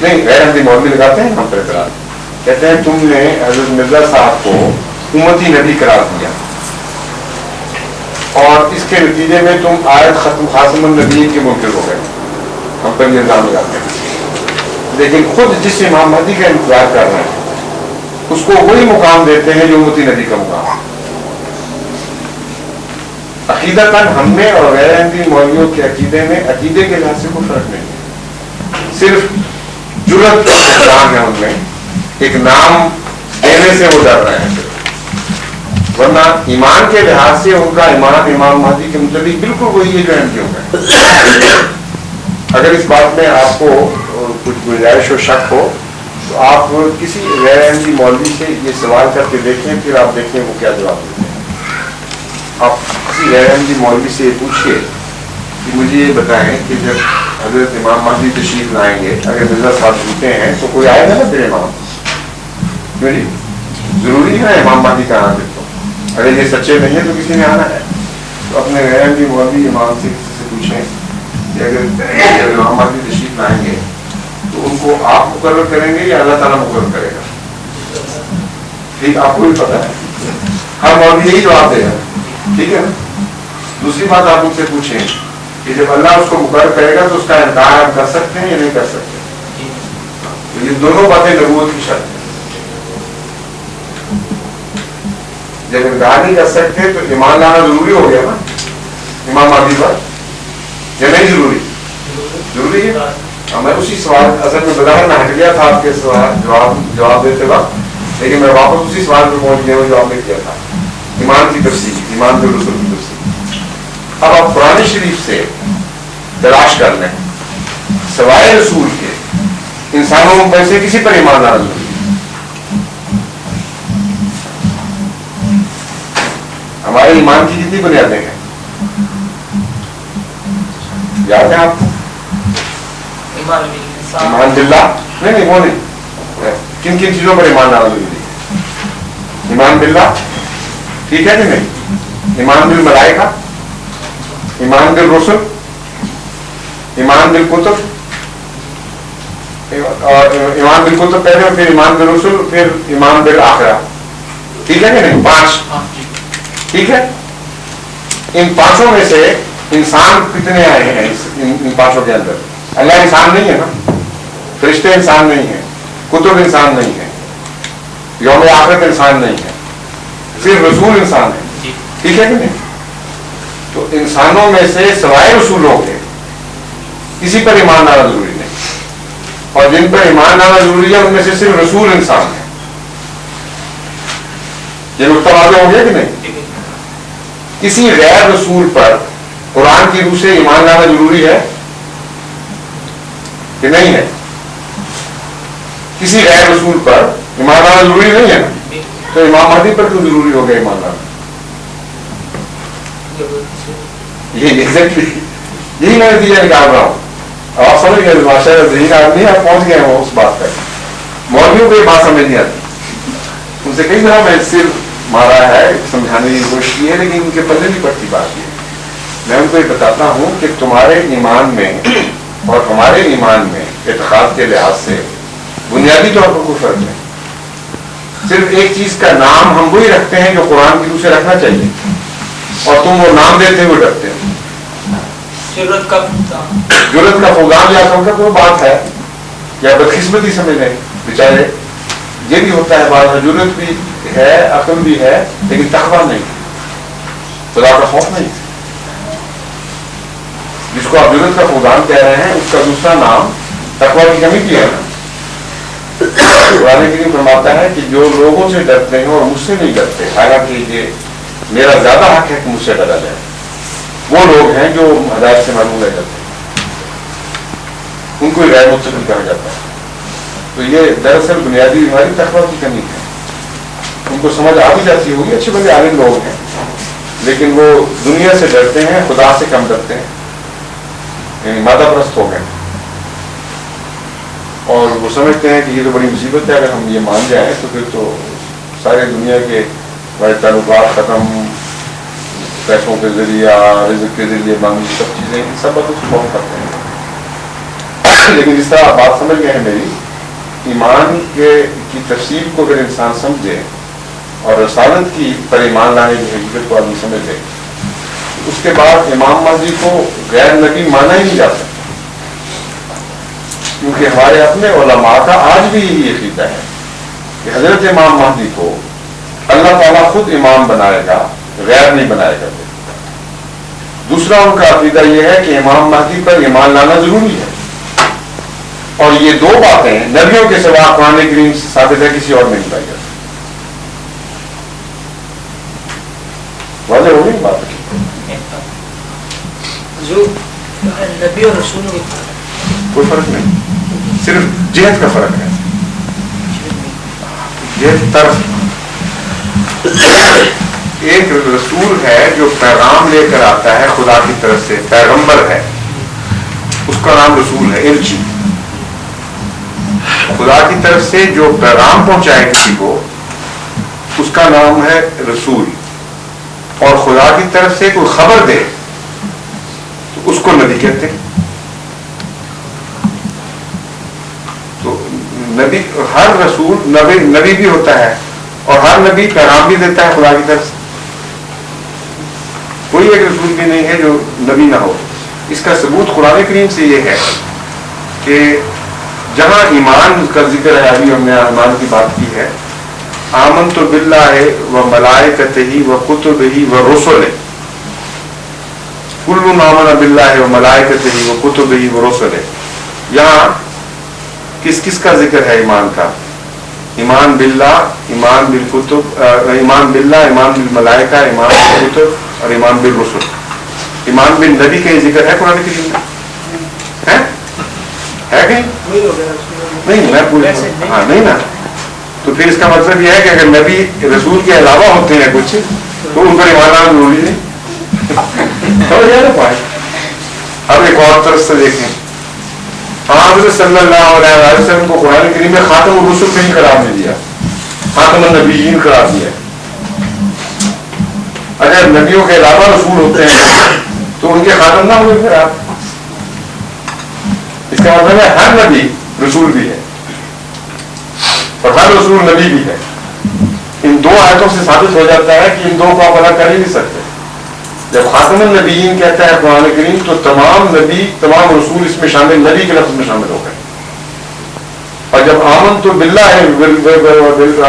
نہیں, غیر احمدی مولوی لگاتے ہیں ہم پر اعتراض, کہتے ہیں تم نے حضرت مرزا صاحب کو امتی نبی قرار دیا اور اس کے نتیجے میں تم آیت ختم خاتم النبی کے منکر ہو گئے. ہم پر یہ الزام لگاتے ہیں. لیکن خود جس امام مہدی کا انتظار کر رہے ہیں اس کو وہی مقام دیتے ہیں جو امتی نبی کا مقام. عقیدتاً ہم میں اور غیر احمدی مولویوں کے عقیدے میں عقیدے کے لحاظ سے کوئی فرق نہیں ہے, صرف جرأت کا انتظام ہے. ان میں ایک نام دینے سے وہ ڈر رہے ہیں, ورنہ ایمان کے لحاظ سے ان کا ایمان امام مہدی کے متعلق بالکل وہی ہے جو احمدیوں کا. اگر اس بات میں آپ کو کچھ گنجائش و شک ہو تو آپ کسی غیر احمدی مولوی سے یہ سوال کر کے دیکھیں, پھر آپ دیکھیں وہ کیا جواب دیتے ہیں. آپ کسی غیر احمدی مولوی سے یہ پوچھیے کہ مجھے یہ بتائیں کہ جب حضرت امام مہدی تشریف لائیں گے, اگر مرزا صاحب جھوٹے ہیں تو کوئی آئے گا نا پھر امام, کیوں جی ضروری ہے امام مہدی کا آنا. پھر تو اگر یہ سچے نہیں ہیں تو کسی نے آنا ہے. تو اپنے غیر احمدی مولوی امام سے کسی سے پوچھیں کہ اگر امام مہدی تشریف لائیں گے تو ان کو آپ مقرر کریں گے یا اللہ تعالیٰ مقرر کرے گا. ٹھیک, آپ کو بھی پتا ہے, ہر مولوی یہی جواب دے گا. ٹھیک ہے نا. دوسری بات آپ ان سے پوچھیں کہ جب اللہ اس کو مقرر کرے گا تو اس کا انکار ہم کر سکتے ہیں یا نہیں کر سکتے. تو یہ دونوں باتیں نبوت کی شرط ہیں. جب انکار نہیں کر سکتے تو ایمان لانا ضروری ہو گیا نا امام مہدی پر, یا نہیں ضروری؟ ضروری ہے. میں اسی سوال اصل میں بظاہر میں ہٹ گیا تھا آپ کے سوال جواب دیتے وقت, لیکن میں واپس اسی سوال پہ پہنچ گیا جو آپ نے کیا تھا, ایمان کی تفصیل, ایمان بالرسول کی تفصیل. اب آپ قرآن شریف سے تلاش کر لیں سوائے رسول کے انسانوں میں سے کسی پر ایمان لانا ضروری ہے. ہمارے ایمان کی کتنی بنیادیں ہیں یاد ہے آپ کو؟ ایمان باللہ نہیں, وہ نہیں. کن کن چیزوں پر ایمان لانا ضروری ہے؟ ایمان باللہ, ٹھیک ہے کہ نہیں. ایمان بالملائکہ, ایمان بالرسل, ایمان بالکتب, اور ایمان بالکتب پہلے اور پھر ایمان بالرسل, پھر ایمان بالآخرہ. ٹھیک ہے کہ نہیں؟ 5. ٹھیک ہے. ان 5 میں سے انسان کتنے آئے ہیں ان 5 کے اندر؟ اللہ انسان نہیں ہے نا, فرشتے انسان نہیں ہیں, کتب انسان نہیں ہے, یوم آخرت انسان نہیں ہے, صرف رسول انسان ہے. ٹھیک ہے کہ نہیں؟ تو انسانوں میں سے سوائے رسولوں کے کسی پر ایمان لانا ضروری نہیں, اور جن پر ایمان لانا ضروری ہے ان میں سے صرف رسول انسان ہے. یہ نقطہ واضح ہو گیا کہ نہیں؟ کسی غیر رسول پر قرآن کی روح سے ایمان لانا ضروری ہے کہ نہیں ہے؟ کسی غیر رسول پر ایمان لانا ضروری نہیں ہے نا؟ تو امام مہدی پر کیوں ضروری ہو گیا ایمان لانا؟ یہی میں نتیجہ نکال رہا ہوں. آپ سمجھ گئے ماشاء اللہ ذہین آدمی آپ پہنچ گئے ہوں اس بات تک. مولویوں کو یہ بات سمجھ نہیں آتی. ان سے کئی دفعہ میں سر مارا ہے, سمجھانے کی کوشش کی ہے, لیکن ان کے پلے نہیں پڑتی بات. یہ میں ان کو یہ بتاتا ہوں کہ تمہارے ایمان میں اور ہمارے ایمان میں اعتقاد کے لحاظ سے بنیادی طور پر کوئی فرق نہیں. صرف ایک چیز کا نام ہم وہی رکھتے ہیں جو قرآن کی روح سے رکھنا چاہیے, اور تم وہ نام دیتے ہوئے ڈرتے ہو. جرت کا فقدان یا سمجھ کوئی بات ہے, یا بدقسمتی سمجھ لیں بیچارے. یہ بھی ہوتا ہے, بعض جرت بھی ہے, عقل بھی ہے, لیکن تقویٰ نہیں, خدا کا خوف نہیں. جس کو آپ جرت کا فقدان کہہ رہے ہیں اس کا دوسرا نام تقویٰ کی کمی کی ہے نا. قرآن کریم فرماتا ہے کہ جو لوگوں سے ڈرتے ہیں اور مجھ سے نہیں ڈرتے, حالانکہ یہ میرا زیادہ حق ہے کہ مجھ سے ڈرا جائے, وہ لوگ ہیں جو ہدایت سے محروم رہ جاتے ہیں, ان کو غیر متقی کہا جاتا ہے. تو یہ دراصل بنیادی بیماری تقویٰ کی کمی ہے. ان کو سمجھ آ بھی جاتی ہوگی, اچھے بڑے عالم لوگ ہیں, لیکن وہ دنیا سے ڈرتے ہیں, خدا سے کم ڈرتے ہیں, یعنی مادہ پرست ہو گئے. اور وہ سمجھتے ہیں کہ یہ تو بڑی مصیبت ہے, اگر ہم یہ مان جائیں تو پھر تو سارے دنیا کے بڑے تعلقات ختم, پیسوں کے ذریعہ, رزق کے ذریعے باقی سب چیزیں, سب بات اس کو بہت کرتے ہیں. لیکن جس طرح آپ بات سمجھ گئے ہیں میری, ایمان کی تفصیل کو اگر انسان سمجھے اور رسالت کی پر ایمان لانے کی حقیقت کو آدمی سمجھ لے, اس کے بعد امام مہدی کو غیر نبی مانا ہی نہیں جا سکتا. کیونکہ ہمارے اپنے علماء کا آج بھی یہی عقیدہ ہے کہ حضرت امام مہدی کو اللہ تعالیٰ خود امام بنائے گا, غیر نہیں بنائے گا. دوسرا ان کا عقیدہ یہ ہے کہ امام مہدی پر ایمان لانا ضروری ہے, اور یہ دو باتیں نبیوں کے سوا قرآن کریم سے ثابت ہے, کسی اور نہیں پائی جاتی. واضح ہو گئی بات؟ جو نبی اور رسولوں کی کوئی فرق نہیں, صرف جہت کا فرق ہے, جہت طرف. ایک رسول ہے جو پیغام لے کر آتا ہے خدا کی طرف سے, پیغمبر ہے, اس کا نام رسول ہے, ارچی. خدا کی طرف سے جو پیغام پہنچائے کسی کو اس کا نام ہے رسول, اور خدا کی طرف سے کوئی خبر دے تو اس کو نبی کہتے ہیں. تو نبی, ہر رسول نبی بھی ہوتا ہے, اور ہر نبی پیغام بھی دیتا ہے خدا کی طرف سے. کوئی ایک رسول بھی نہیں ہے جو نبی نہ ہو. اس کا ثبوت قرآن کریم سے یہ ہے کہ جہاں ایمان کا ذکر ہے, ابھی ہم نے ایمان کی بات کی ہے, آمنت باللہ و ملائکتہ و کتبہ و رسلہ, کل آمن باللہ و ملائکتہ و کتبہ و رسلہ. یہاں کس کس کا ذکر ہے ایمان کا؟ ایمان باللہ, ایمان بالکتب, ایمان باللہ, ایمان بالملائکہ, ایمان بالکتب اور ایمان بالرسل. ایمان بالنبی کا یہ ذکر ہے قرآن کریم میں ہے کہیں نہیں؟ میں پوچھ ہاں نہیں نا. تو پھر اس کا مطلب یہ ہے کہ اگر نبی رسول کے علاوہ ہوتے ہیں کچھ تو ان پر ایمان لانا ضروری نہیں. سمجھ آیا نا پوائنٹ؟ اب ایک اور طرف سے دیکھیں, حضرت صلی اللہ علیہ وسلم کو قرآن کریم میں خاتم الرسل نہیں قرار نہیں دیا, خاتم النبیین قرار دیا. اگر نبیوں کے علاوہ رسول ہوتے ہیں تو ان کے خاتم نہ ہوئے پھر آپ. اس کا مطلب ہے ہر نبی رسول بھی ہے اور ہر رسول نبی بھی ہے. ان دو آیتوں سے ثابت ہو جاتا ہے کہ ان دو کو آپ الگ کر ہی نہیں سکتے. جب خاتم النبیین کہتا ہے قرآن کریم تو تمام نبی, تمام رسول اس میں شامل, نبی کے لفظ میں شامل ہو گئے. اور جب آمن تو باللہ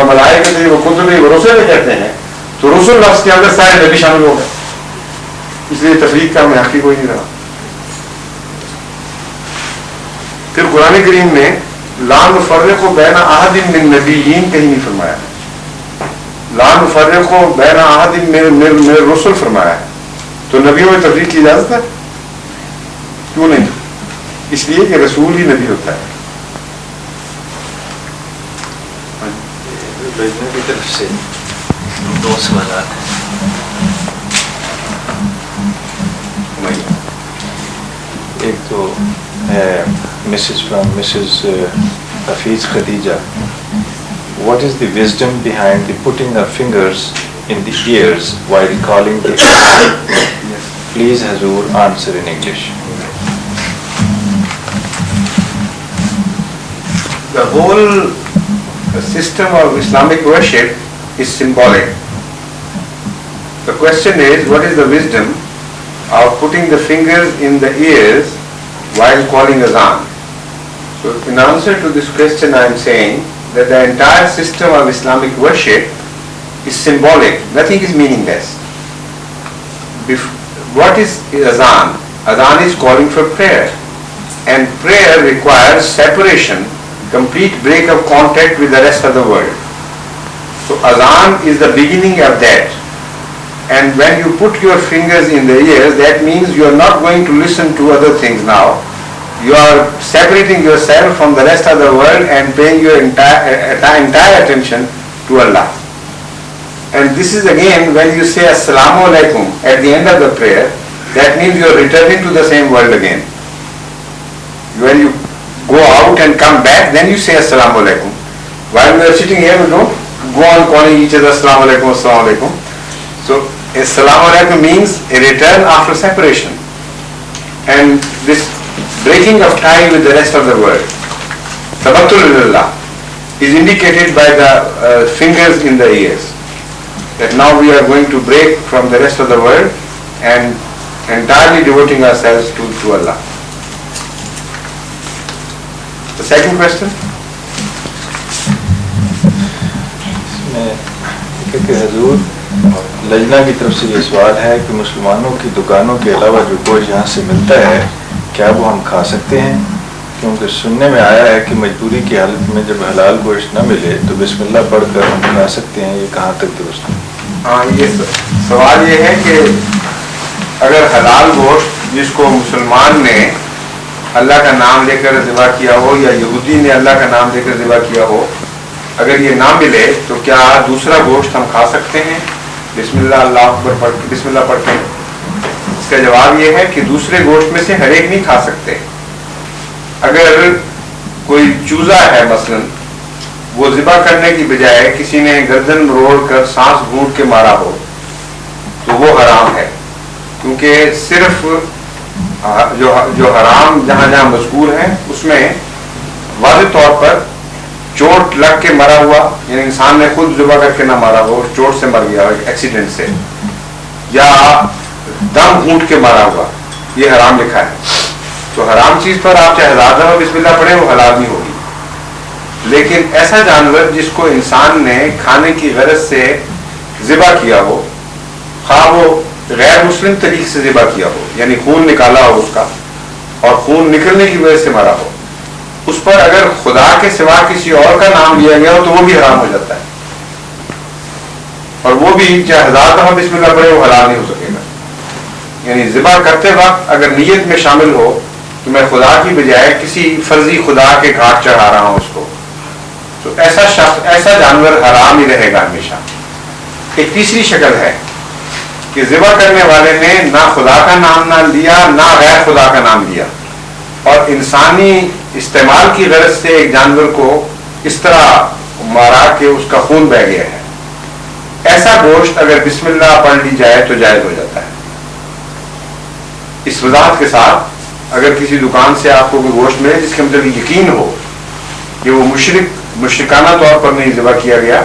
ملائکتہ و کتبہ و رسلہ کہتے ہیں تو رسول لفظ کے اندر سارے نبی شامل ہو گئے. اس لیے تفریق کا ہمیں حقیقی کوئی نہیں رہا. پھر قرآن کریم میں لا نفرق بین احد من النبیین کہیں نہیں فرمایا. لا نفرق بین احد من الرسل فرمایا ہے, تو نبیوں میں تفریق کی اجازت ہے؟ کیوں نہیں؟ اس لیے کہ رسول ہی نبی ہوتا ہے. لجنہ کی طرف سے 2 سوالات ہیں. ایک تو ہے Mrs Hafeez Khadija. What is the wisdom behind the putting our fingers in the ears while calling the Please Hazur answer in English. The whole system of Islamic worship is symbolic. The question is, what is the wisdom of putting the fingers in the ears while calling azan? So in answer to this question I am saying that the entire system of Islamic worship is symbolic. Nothing is meaningless. What is azan? Azan is calling for prayer, and prayer requires separation, complete break of contact with the rest of the world. So azan is the beginning of that. And when you put your fingers in the ears, that means you are not going to listen to other things now. You are separating yourself from the rest of the world and paying your entire attention to Allah. And this is again when you say Assalamu alaikum at the end of the prayer, that means you are returning to the same world again. When you go out and come back, then you say Assalamu alaikum. While we are sitting here, we don't go on calling each other Assalamu alaikum, Assalamu alaikum. So Assalamu alaikum means a return after separation, and this breaking of tie with the rest of the world, tabattul lillah, is indicated by the fingers in the ears, that now we are going to break from the rest of the world and entirely devoting ourselves to Allah. The second question? کہ حضور لجنہ کی طرف سے یہ سوال ہے کہ مسلمانوں کی دکانوں کے علاوہ جو گوشت یہاں سے ملتا ہے کیا وہ ہم کھا سکتے ہیں؟ کیونکہ سننے میں آیا ہے کہ مجبوری کی حالت میں جب حلال گوشت نہ ملے تو بسم اللہ پڑھ کر ہم کھا سکتے ہیں. یہ کہاں تک درست ہے؟ ہاں، یہ سوال یہ ہے کہ اگر حلال گوشت جس کو مسلمان نے اللہ کا نام لے کر ذبح کیا ہو یا یہودی نے اللہ کا نام لے کر ذبح کیا ہو، اگر یہ نہ ملے تو کیا دوسرا گوشت ہم کھا سکتے ہیں بسم اللہ اللہ اکبر پڑھ کے، بسم اللہ پڑھ کے؟ اس کا جواب یہ ہے کہ دوسرے گوشت میں سے ہر ایک نہیں کھا سکتے. اگر کوئی چوزا ہے مثلا، وہ ذبح کرنے کی بجائے کسی نے گردن مروڑ کر سانس گھونٹ کے مارا ہو تو وہ حرام ہے، کیونکہ صرف جو حرام جہاں جہاں مذکور ہے اس میں واضح طور پر چوٹ لگ کے مرا ہوا، یعنی انسان نے خود ذبح کر کے نہ مارا ہو، چوٹ سے مر گیا ایکسیڈنٹ سے، یا دم گھونٹ کے مارا ہوا، یہ حرام لکھا ہے. تو حرام چیز پر آپ چاہے ہزار دفعہ بسم اللہ پڑھیں وہ حلال نہیں ہوگی. لیکن ایسا جانور جس کو انسان نے کھانے کی غرض سے ذبح کیا ہو، خواہ وہ غیر مسلم طریقے سے ذبح کیا ہو، یعنی خون نکالا ہو اس کا اور خون نکلنے کی وجہ سے مارا ہو، اس پر اگر خدا کے سوا کسی اور کا نام لیا گیا ہو تو وہ بھی حرام ہو جاتا ہے، اور وہ بھی چاہے ہزار دفعہ بسم اللہ پڑھے وہ حلال نہیں ہو سکے گا. یعنی ذبح کرتے وقت اگر نیت میں شامل ہو کہ میں خدا کی بجائے کسی فرضی خدا کے گھاٹ چڑھا رہا ہوں اس کو، تو ایسا شخص، ایسا جانور حرام ہی رہے گا ہمیشہ. ایک تیسری شکل ہے کہ ذبح کرنے والے نے نہ خدا کا نام نہ لیا نہ غیر خدا کا نام لیا، اور انسانی استعمال کی غرض سے ایک جانور کو اس طرح مارا کہ اس کا خون بہہ گیا ہے. ایسا گوشت اگر بسم اللہ پڑھ لی جائے تو جائز ہو جاتا ہے. اس وضاحت کے ساتھ اگر کسی دکان سے آپ کو کوئی گوشت ملے جس کے مطلب یقین ہو کہ وہ مشرکانہ طور پر نہیں ذبح کیا گیا،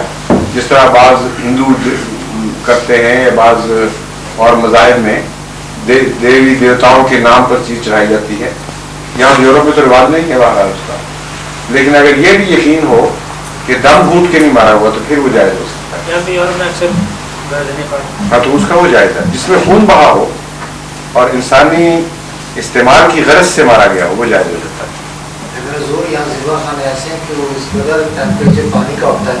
جس طرح بعض ہندو کرتے ہیں یا بعض اور مذاہب میں دیوی دیوتاؤں کے نام پر چیز چڑھائی جاتی ہے، یہاں یورپ میں تو رواج نہیں ہے بہرحال اس کا، لیکن اگر یہ بھی یقین ہو کہ دم گھونٹ کے نہیں مارا ہوا تو پھر وہ جائز ہو سکتا ہے. ہاں، تو اس کا وہ جائز ہے جس میں خون بہا ہو اور انسانی استعمال کی غرض سے مارا گیا ہو، وہ جائز ہو جاتا ہے. یہاں ذبح خانے ایسے ہیں کہ وہ اس قدر ٹیمپریچر پانی کا ہوتا ہے،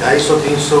250-300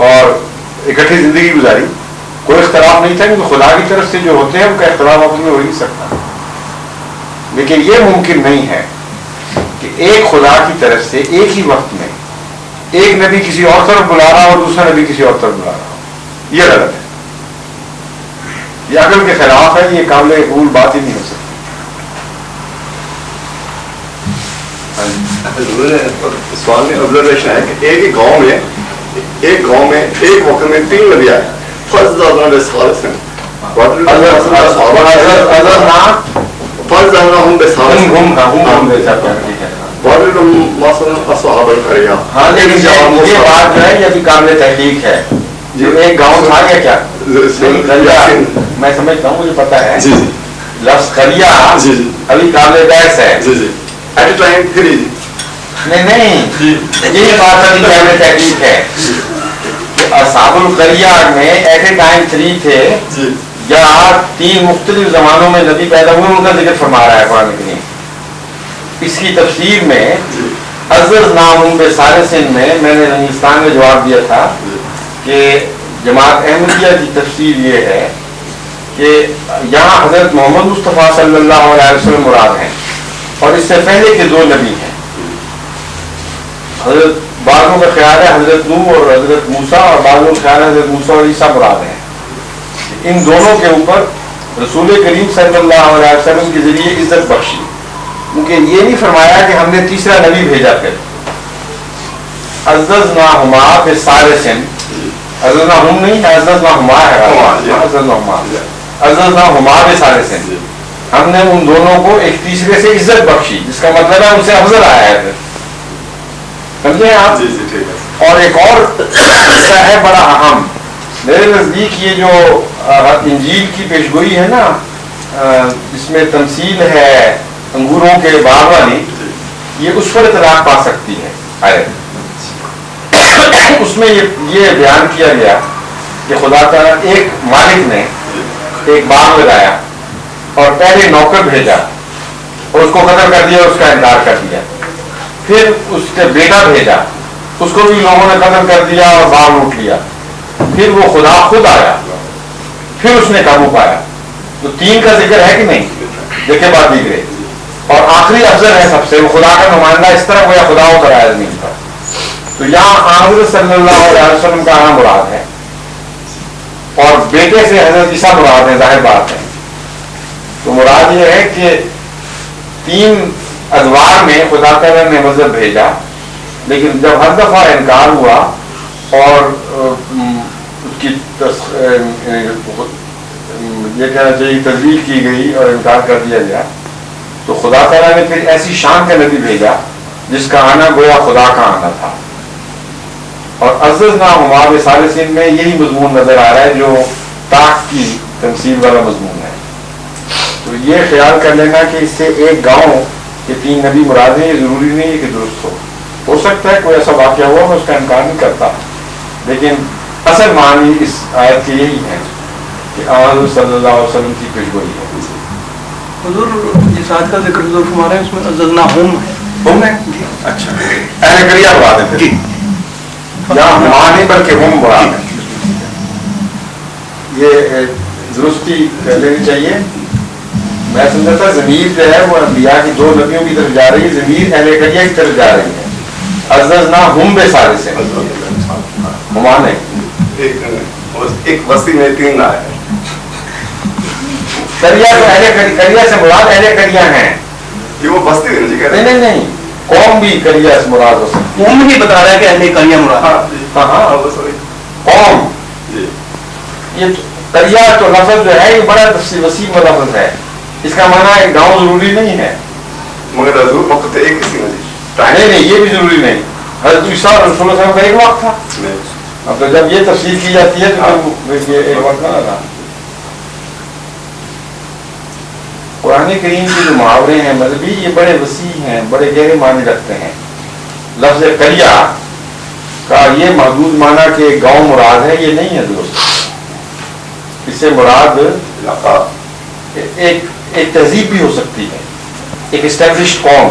اور اکٹھی زندگی گزاری. کوئی اختلاف نہیں تھا کیونکہ خدا کی طرف سے جو ہوتے ہیں ان کا اختلاف آپ میں ہو ہی نہیں سکتا. لیکن یہ ممکن نہیں ہے کہ ایک خدا کی طرف سے ایک ہی وقت میں ایک نبی کسی اور طرف بلا رہا ہو اور دوسرا نبی کسی اور طرف بلا رہا ہو. یہ غلط ہے, یہ عقل کے خلاف ہے, یہ قابل قبول بات ہی نہیں ہو سکتی. سوال میں آبزرویشن ہے کہ ایک ہی گاؤں میں ایک وقت میں 3 نبی آئے. فرض ہاں لیکن یہ بات جو ہے یہ بھی قابل تحقیق ہے. جو ایک گاؤں تھا یا کیا میں سمجھتا ہوں, مجھے پتا ہے لفظ قریہ ابھی قابل بحث ہے. نہیں یہی بات ابھی قابل تحقیق ہے کہ اصحاب القریہ میں ایٹ اے ٹائم 3 تھے یا 3 مختلف زمانوں میں نبی پیدا ہوئے, ان کا ذکر فرما رہا ہے قرآن کریم. اس کی تفسیر میں عزز نام بے سارسن میں نے ہندوستان میں جواب دیا تھا کہ جماعت احمدیہ کی تفسیر یہ ہے کہ یہاں حضرت محمد مصطفیٰ صلی اللہ علیہ وسلم مراد ہیں اور اس سے پہلے کے 2 نبی ہیں. حضرت بعضوں کا خیال ہے حضرت نوح اور حضرت موسیٰ, اور بعضوں کا خیال ہے حضرت موسیٰ اور عیسیٰ مراد ہیں. ان دونوں کے اوپر رسول کریم صلی اللہ علیہ وسلم کے ذریعے عزت بخشی, کیونکہ یہ نہیں فرمایا کہ ہم نے تیسرا نبی بھیجا. پھر عززناہما بثالث, عززناہم نہیں عززناہما ہے, عززناہما بثالث, ہم نے ان دونوں کو ایک تیسرے سے عزت بخشی, جس کا مطلب ہے ان سے افضل آیا ہے. پھر سمجھے آپ. اور ایک اور قصہ ہے بڑا اہم میرے نزدیک, یہ جو انجیل کی پیشگوئی ہے نا, جس میں تمثیل ہے انگوروں کے باغ والی, یہ اس پر اطلاق پا سکتی ہے آیت. اس میں یہ بیان کیا گیا کہ خدا تعالیٰ ایک مالک نے ایک باغ لگایا اور پہلے نوکر بھیجا اور اس کو قتل کر دیا اور اس کا انکار کر دیا. پھر اس کے بیٹا بھیجا, اس کو بھی لوگوں نے قتل کر دیا اور باغ لوٹ لیا. پھر وہ خدا خود آیا, پھر اس نے قابو پایا. تو 3 کا ذکر ہے کہ نہیں, دیکھے بات دیکھ. اور آخری افضل ہے سب سے, وہ خدا کا نمائندہ اس طرح گویا خدا اتر آیا زمین پر. تو یہاں حضرت صلی اللہ علیہ وسلم کا آنا مراد ہے اور بیٹے سے حضرت عیسیٰ مراد ہے, ظاہر بات ہے. تو مراد یہ ہے کہ 3 ادوار میں خدا تعالیٰ نے مذہب بھیجا, لیکن جب ہر دفعہ انکار ہوا اور اس کی یہ کہنا چاہیے تجویز کی گئی اور انکار کر دیا گیا, تو خدا تعالیٰ نے پھر ایسی شان کا نبی بھیجا جس کا آنا گویا خدا کا آنا تھا. اور عززناہما بثالث میں یہی مضمون نظر آ رہا ہے جو طاق کی تمثیل والا مضمون ہے. تو یہ خیال کر لینا کہ اس سے ایک گاؤں کے 3 نبی مراد ہیں, یہ ضروری نہیں ہے کہ درست ہو سکتا ہے کوئی ایسا واقعہ ہوا, میں اس کا انکار نہیں کرتا, لیکن اصل معنی اس آیت کے یہی ہے کہ حضور صلی اللہ علیہ وسلم کی پیشگوئی ہے. حضور جس آیت کا ذکر حضور فرما رہے ہیں اس میں عززناہم ہے. اچھا, اہل قریہ مراد ہے پھر, یہاں ہما نہیں بلکہ ہم مراد ہے. یہ درستی کر لینی چاہیے. میں سمجھتا تھا ضمیر جو ہے وہ انبیاء کی 2 نبیوں کی طرف جا رہی ہے, ضمیر اہل قریہ کی طرف جا رہی ہے. عززناہم بثالث, ہما نہیں. ایک بستی میں 3 نہ ہے. قریہ تو اہل قریہ سے مراد اہل قریہ ہیں. یہ وہ بستی ہے نہیں, قوم بھی قریہ سے مراد ہو سکتی ہے. قوم ہی بتا رہا ہے کہ اہل قریہ مراد. ہاں قوم. یہ قریہ تو لفظ جو ہے یہ بڑا وسیع لفظ ہے, اس کا معنی ایک گاؤں ضروری نہیں ہے. مگر حضور وقت ایک ہی سی نہیں, یہ بھی ضروری نہیں. حضرت عیسیٰ اور رسول اللہ کا ایک وقت تھا. اب تو جب یہ تفسیر کی جاتی ہے تو ایک وقت نہ تھا. قرآن کریم کے جو محاورے ہیں مذہبی, یہ بڑے وسیع ہیں, بڑے گہرے معنی رکھتے ہیں. لفظ قریہ کا یہ محدود معنی کہ گاؤں مراد ہے, یہ نہیں ہے درست. اس سے مراد ایک تہذیب بھی ہو سکتی ہے, ایک اسٹیبلشڈ قوم.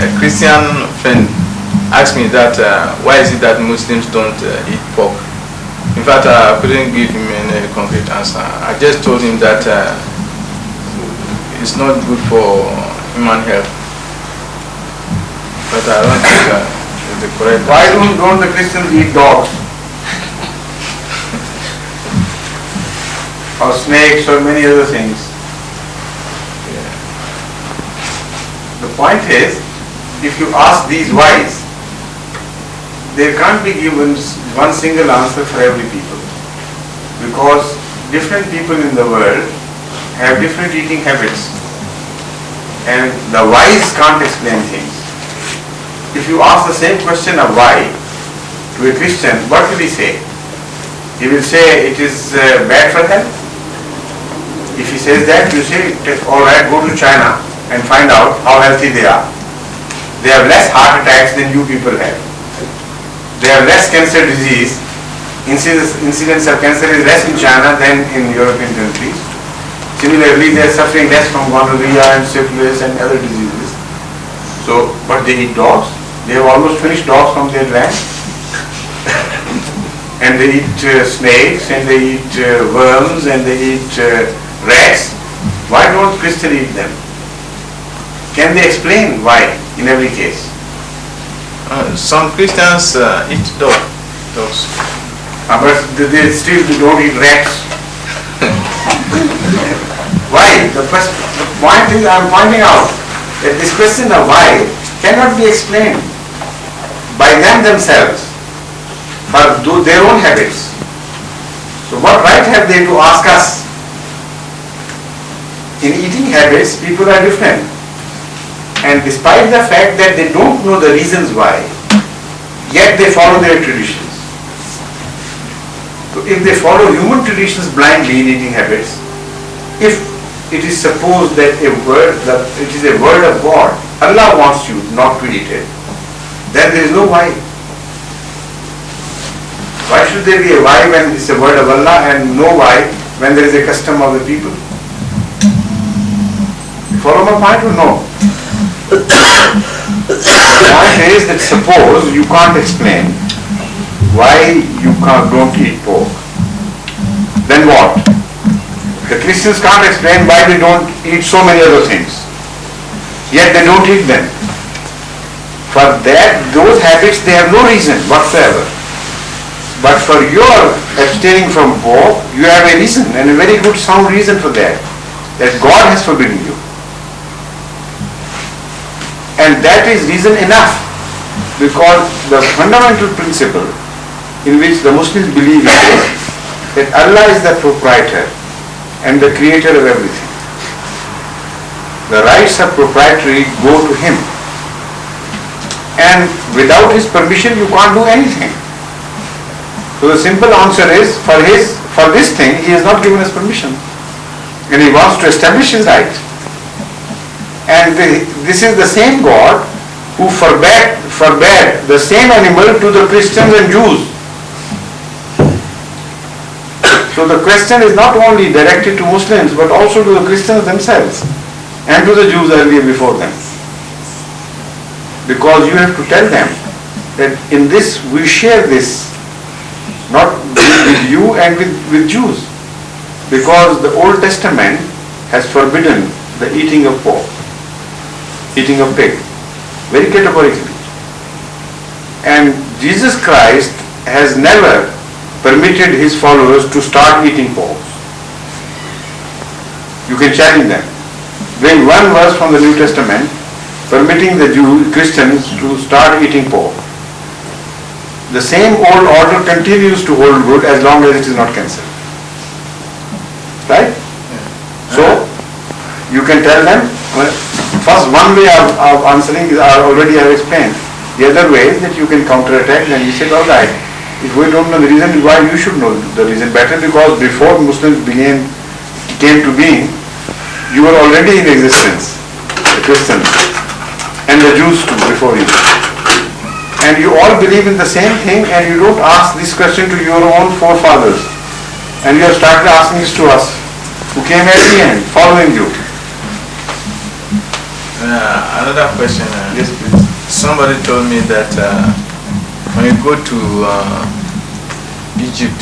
A Christian friend asked me that why is it that Muslims don't eat pork? In fact, I couldn't give him any concrete answer. I just told him that it's not good for human health. But I don't think it's the correct Why answer. don't the Christians eat dogs? Or snakes or many other things? The point is, if you ask these whys, there can't be given one single answer for every people, because different people in the world have different eating habits, and the whys can't explain things. If you ask the same question of why to a Christian, what will he say? He will say it is bad for health. If he says that, you say, all right, go to China and find out how healthy they are. They have less heart attacks than you people have. They have less cancer disease. Incidence of cancer is less in China than in European countries. Similarly, they are suffering less from gonorrhea and syphilis and other diseases. So, but they eat dogs. They have almost finished dogs from their land. And they eat snakes, and they eat worms, and they eat rats. Why don't Christians eat them? Can they explain why in every case? Some Christians eat dogs. But they still don't eat rats. Why? The point is, I am pointing out that this question of why cannot be explained by them themselves for their own habits. So what right have they to ask us? In eating habits, people are different. And despite the fact that they don't know the reasons why, yet they follow their traditions. So if they follow human traditions blindly in eating habits, if it is supposed that it is a word of God, Allah wants you not to eat it, then there is no why. Why should there be a why when it's a word of Allah and no why when there is a custom of the people? You follow my point or no? The point is that suppose you can't explain why you don't eat pork, then what? The Christians can't explain why they don't eat so many other things, yet they don't eat them. For that, those habits, they have no reason whatsoever. But for your abstaining from pork, you have a reason, and a very good sound reason for that God has forbidden you. And that is reason enough, because the fundamental principle in which the Muslims believe is that Allah is the proprietor and the creator of everything. The rights of proprietary go to Him, and without His permission you can't do anything. So the simple answer is, for this thing He has not given us permission, and He wants to establish His right. And this is the same God who forbade the same animal to the Christians and Jews. So the question is not only directed to Muslims but also to the Christians themselves and to the Jews earlier before them. Because you have to tell them that in this we share this, not with you and with Jews. Because the Old Testament has forbidden the eating of pork, eating of pig, very categorically. And Jesus Christ has never permitted His followers to start eating pork. You can challenge them. Bring one verse from the New Testament permitting the Christians to start eating pork. the same old order continues to hold good as long as it is not cancelled. Right? So, you can tell them, first one way of answering is already I have explained. The other way is that you can counterattack and you say, all right, if we don't know the reason, why you should know the reason better, because before Muslims came to being, you were already in existence, the Christians and the Jews too before you. And you all believe in the same thing, and you don't ask this question to your own forefathers. And you have started asking this to us, who came at the end, following you. Another question. Yes, please. Somebody told me that when you go to Egypt,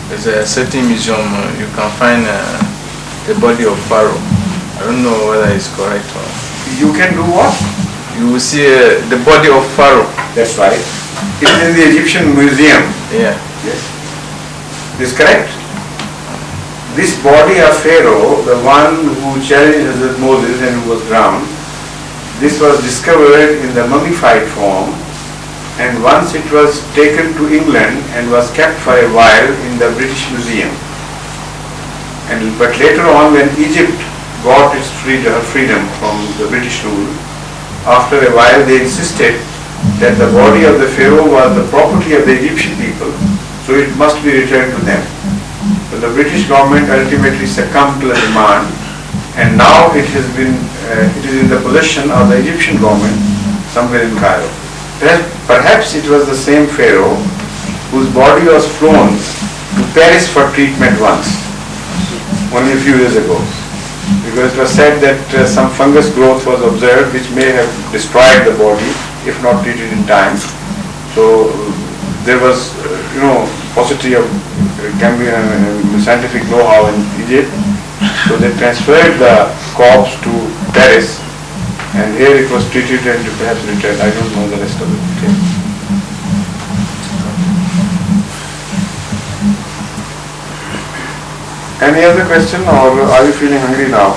there's a certain museum, you can find the body of Pharaoh. I don't know whether it's correct or... You can do what? You will see the body of Pharaoh. That's right. It is in the Egyptian museum. Yeah. Yes. Is correct? This body of Pharaoh, the one who challenged Hazrat Moses and who was drowned, this was discovered in the mummified form, and once it was taken to England and was kept for a while in the British Museum. But later on, when Egypt got its freedom from the British rule, after a while they insisted that the body of the Pharaoh was the property of the Egyptian people, so it must be returned to them. So the British government ultimately succumbed to the demand, and now it is in the possession of the Egyptian government somewhere in Cairo. Perhaps it was the same Pharaoh whose body was flown to Paris for treatment once, only a few years ago, because it was said that some fungus growth was observed which may have destroyed the body if not treated in time. So there was, paucity of scientific know-how in Egypt. So they transferred the corpse to Paris, and here it was treated and perhaps returned. I don't know the rest of it. Any other question, or are you feeling hungry now?